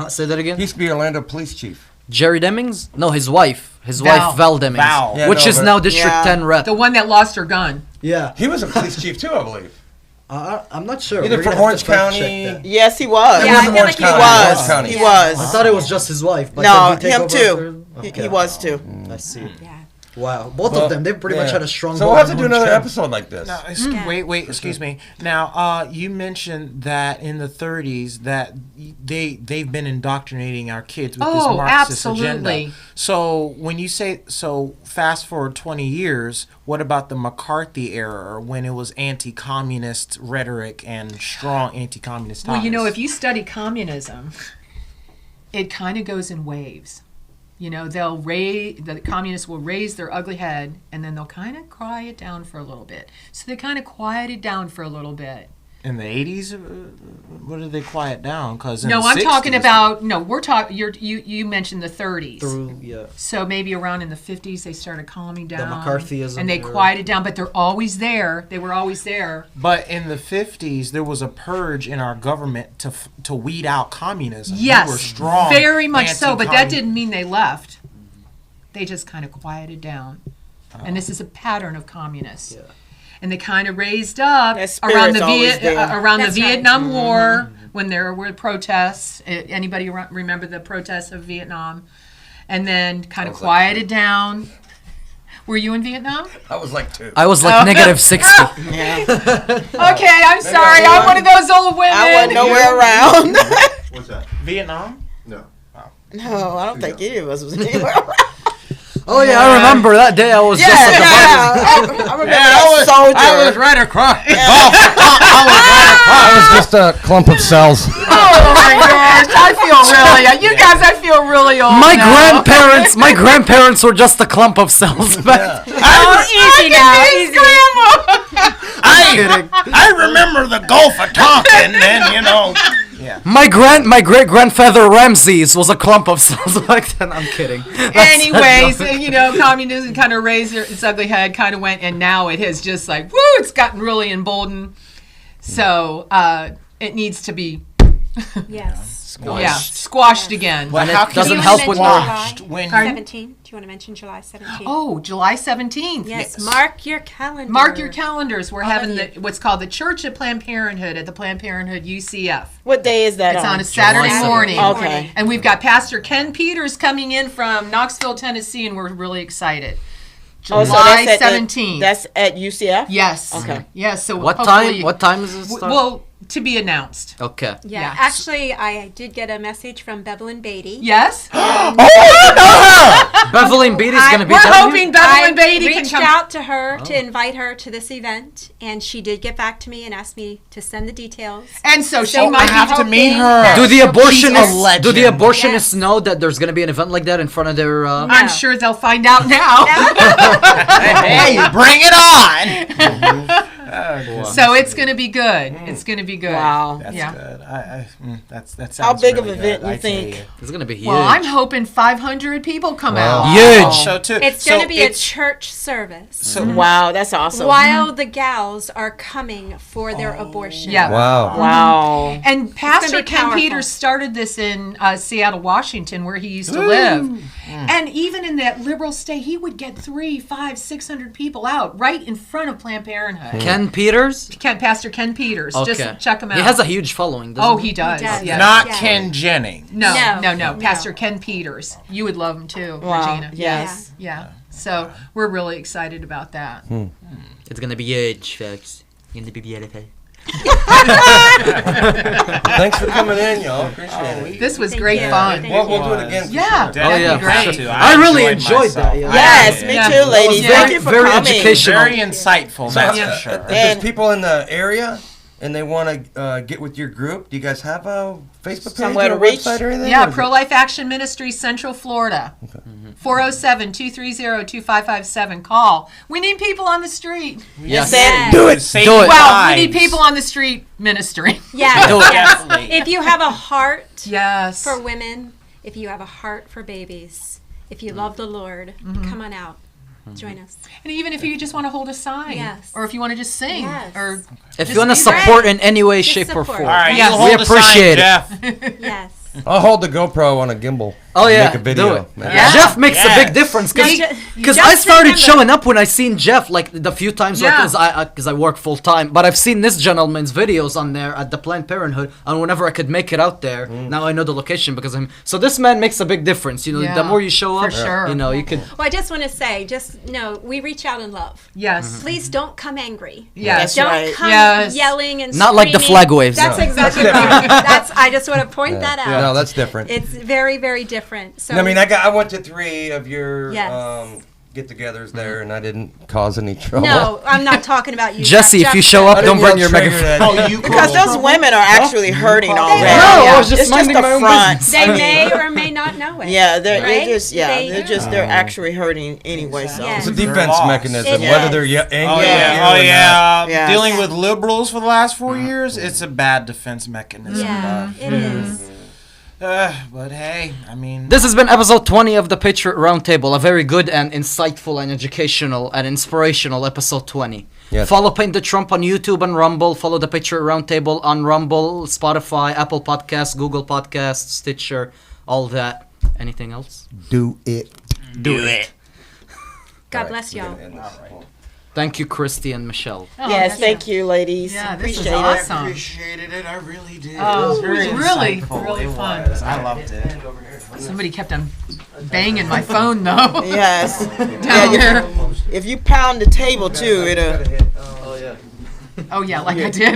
Say that again. He used to be Orlando police chief. Jerry Demings? No, his wife. His Val. wife, Val Demings. Val. Yeah, which no, is but- now District Yeah. 10 rep. The one that lost her gun. Yeah. He was a police chief too, I believe. I'm not sure. Either We're for gonna have Orange to fact check County. that. Yes, he was. Yeah, He I was in feel Orange like he County. was. Orange County. He Yeah. was. I thought it was just his wife. But No, did he take him over too. after? He was too. I see. Yeah. Wow. Both of them, they pretty much had a strong So vote we'll have to in do Orange another County. episode like this. Now, Yeah. wait, excuse me. Now, you mentioned that in the 30s that they've been indoctrinating our kids with this Oh, Marxist absolutely. agenda. So when you say fast forward 20 years, what about the McCarthy era when it was anti-communist rhetoric and strong anti-communist ties? Well, you know, if you study communism, it kind of goes in waves. You know, the communists will raise their ugly head, and then they'll kind of quiet down for a little bit. So they kind of quieted down for a little bit. in the 80s, what did they quiet down? Because No, I'm talking about, no, we're talking, you mentioned the 30s. Through, yeah. So maybe around in the 50s, they started calming down. McCarthyism And they era. quieted down, but they're always there. They were always there. But in the 50s, there was a purge in our government to weed out communism. Yes, We were strong. very much so, but that anti-commun- didn't mean they left. They just kind of quieted down. And this is a pattern of communists. Yeah. And they kind of raised up That around the spirit's always there. around the That's right. Vietnam War when there were protests. Anybody remember the protests of Vietnam? And then kind of Sounds like quieted down. Were you in Vietnam? I was like 2. I was like negative 60. Yeah. Okay, I'm sorry. I'm one of those old women. I wasn't nowhere around. What's that? Vietnam? No. No, I don't think any of us was anywhere around. Oh yeah, I remember that day. I was just at the I remember that soldier. right across. I was just a clump of cells. Oh my gosh, I feel really. You guys, I feel really old. my now. grandparents were just a clump of cells back. Easy now, easy. I remember the Gulf of Tonkin, and you know. Yeah. My great grandfather Ramses was a clump of cells back then. I'm kidding. Anyways, you know, communism kind of raised its ugly head, kind of went, and now it has just like, woo, it's gotten really emboldened. So it needs to be, Yes. squashed again. But And how it can doesn't you help with squashed when 17. Do you want to mention July 17th? Oh, July 17th. yes. Mark your calendar. Mark your calendars. We're having of the what's called the Church of Planned Parenthood at the Planned Parenthood UCF. What day is that It's on on? a Saturday July morning. 17th. Okay. And we've got Pastor Ken Peters coming in from Knoxville, Tennessee, and we're really excited. Oh, July that's at 17th. That's at UCF? Yes. Okay. Yes. So What hopefully- time? What time is this? Start? Well, to be announced. Okay. Yeah, Yeah. actually, I did get a message from Bevelyn Beatty. Yes. Bevelyn Beatty's gonna be We're down hoping here? Bevelyn I Beatty can reached come. out to her to invite her to this event, and she did get back to me and asked me to send the details. And so she So might I be have to hoping meet her. that Do the she'll- abortionists? Do the legend. abortionists know that there's gonna be an event like that in front of their? I'm sure they'll find out now. Hey, bring it on! So it's going to be good. It's going to be good. Wow. That's Yeah. good. That sounds How big of really an event good, you I tell think? you. It's gonna be huge. Well, I'm hoping 500 people come out. Huge. So too, It's going to be a church service So Wow, that's awesome. while the gals are coming for their abortion. Yeah. Wow. Wow. And Pastor be Ken powerful. Peters started this in Seattle, Washington, where he used to live. And even in that liberal state, he would get 300, 500, 600 people out right in front of Planned Parenthood. Ken Peters. Pastor Ken Peters. Okay. Just check him out. He has a huge following. Doesn't Oh, he does. He does. Yeah. not Yeah. Ken Jennings. No, No. no. Pastor Ken Peters. You would love him too, Wow. Regina. Yes. Yeah. So we're really excited about that. It's gonna be huge, folks. Gonna be beautiful. Thanks for coming in, y'all. Appreciate it. This was Thank great you. fun. Thank We'll you. do it again. For Yeah. sure. Oh, yeah. Great. To. I really enjoyed myself. that. Yeah. Yes, me Yeah. too, ladies. Yeah. Thank you for Very coming. educational. Very insightful, that's for sure. If there's And- people in the area and they want to get with your group, do you guys have a Facebook page Somewhere or to reach? website or anything? Yeah, Or is it- Pro Life Action Ministry, Central Florida. 407-230-2557. Call. We need people on the street. Yes. Said- Do it. Save Do it. Well, we need lives. people on the street ministry. Yes, Do it. yes. Definitely. If you have a heart Yes. for women, if you have a heart for babies, if you love the Lord, come on out. Join us. And even if you just want to hold a sign. Yes. Or if you want to just sing. Yes. Or If Just you want to be there. support in any way, Just shape, or support. form. All right, Yes. you We hold the sign, appreciate it. Jeff. Yes. I'll hold the GoPro on a gimbal. Oh yeah, Make a video. do it. Yeah. Jeff makes a Yes. big difference Now, because just I started remember- showing up when I seen Jeff like the few times Yeah. because I work full time. But I've seen this gentleman's videos on there at the Planned Parenthood, and whenever I could make it out there, now I know the location because of him. So this man makes a big difference. You know, Yeah, the more you show for up, sure. you know, you could. Well, I just want to say, we reach out in love. yes. Please don't come angry. Yes. That's Don't right. come Yes. yelling and Not like the screaming. flag waves, That's no. exactly right. I just want to point that out. No, that's different. It's very, very different. So I mean, I went to 3 of your Yes. get-togethers there, and I didn't cause any trouble. no, I'm not talking about you. Jesse, Jeff. if you show I up, didn't don't bring yell your triggered megaphone. at you. Because those women are actually hurting already. No, I was just It's minding a my own front. business. They may or may not know it. Yeah, they're Right? they're actually hurting anyway. So Yes. It's a They're defense lost. mechanism, It whether is. they're angry Oh at yeah, you oh or not. yeah. Yes. Dealing with liberals for the last 4 years, it's a bad defense mechanism. Yeah, it is. But hey, I mean, This has been episode 20 of the Patriot Roundtable, a very good and insightful and educational and inspirational episode 20. Yes. Follow Paint the Trump on YouTube and Rumble. Follow the Patriot Roundtable on Rumble, Spotify, Apple Podcasts, Google Podcasts, Stitcher, all that. Anything else? Do it. Do it. God bless y'all. Thank you, Christy and Michelle. Oh, yes, thank you, ladies. Yeah, this was Appreciate it. awesome. appreciated it. I really did. Oh, it was really, insightful. really It fun. was. I loved it. Somebody kept on banging my phone though. Yes. Down there. If you pound the table too, it'll. Oh yeah, like I did.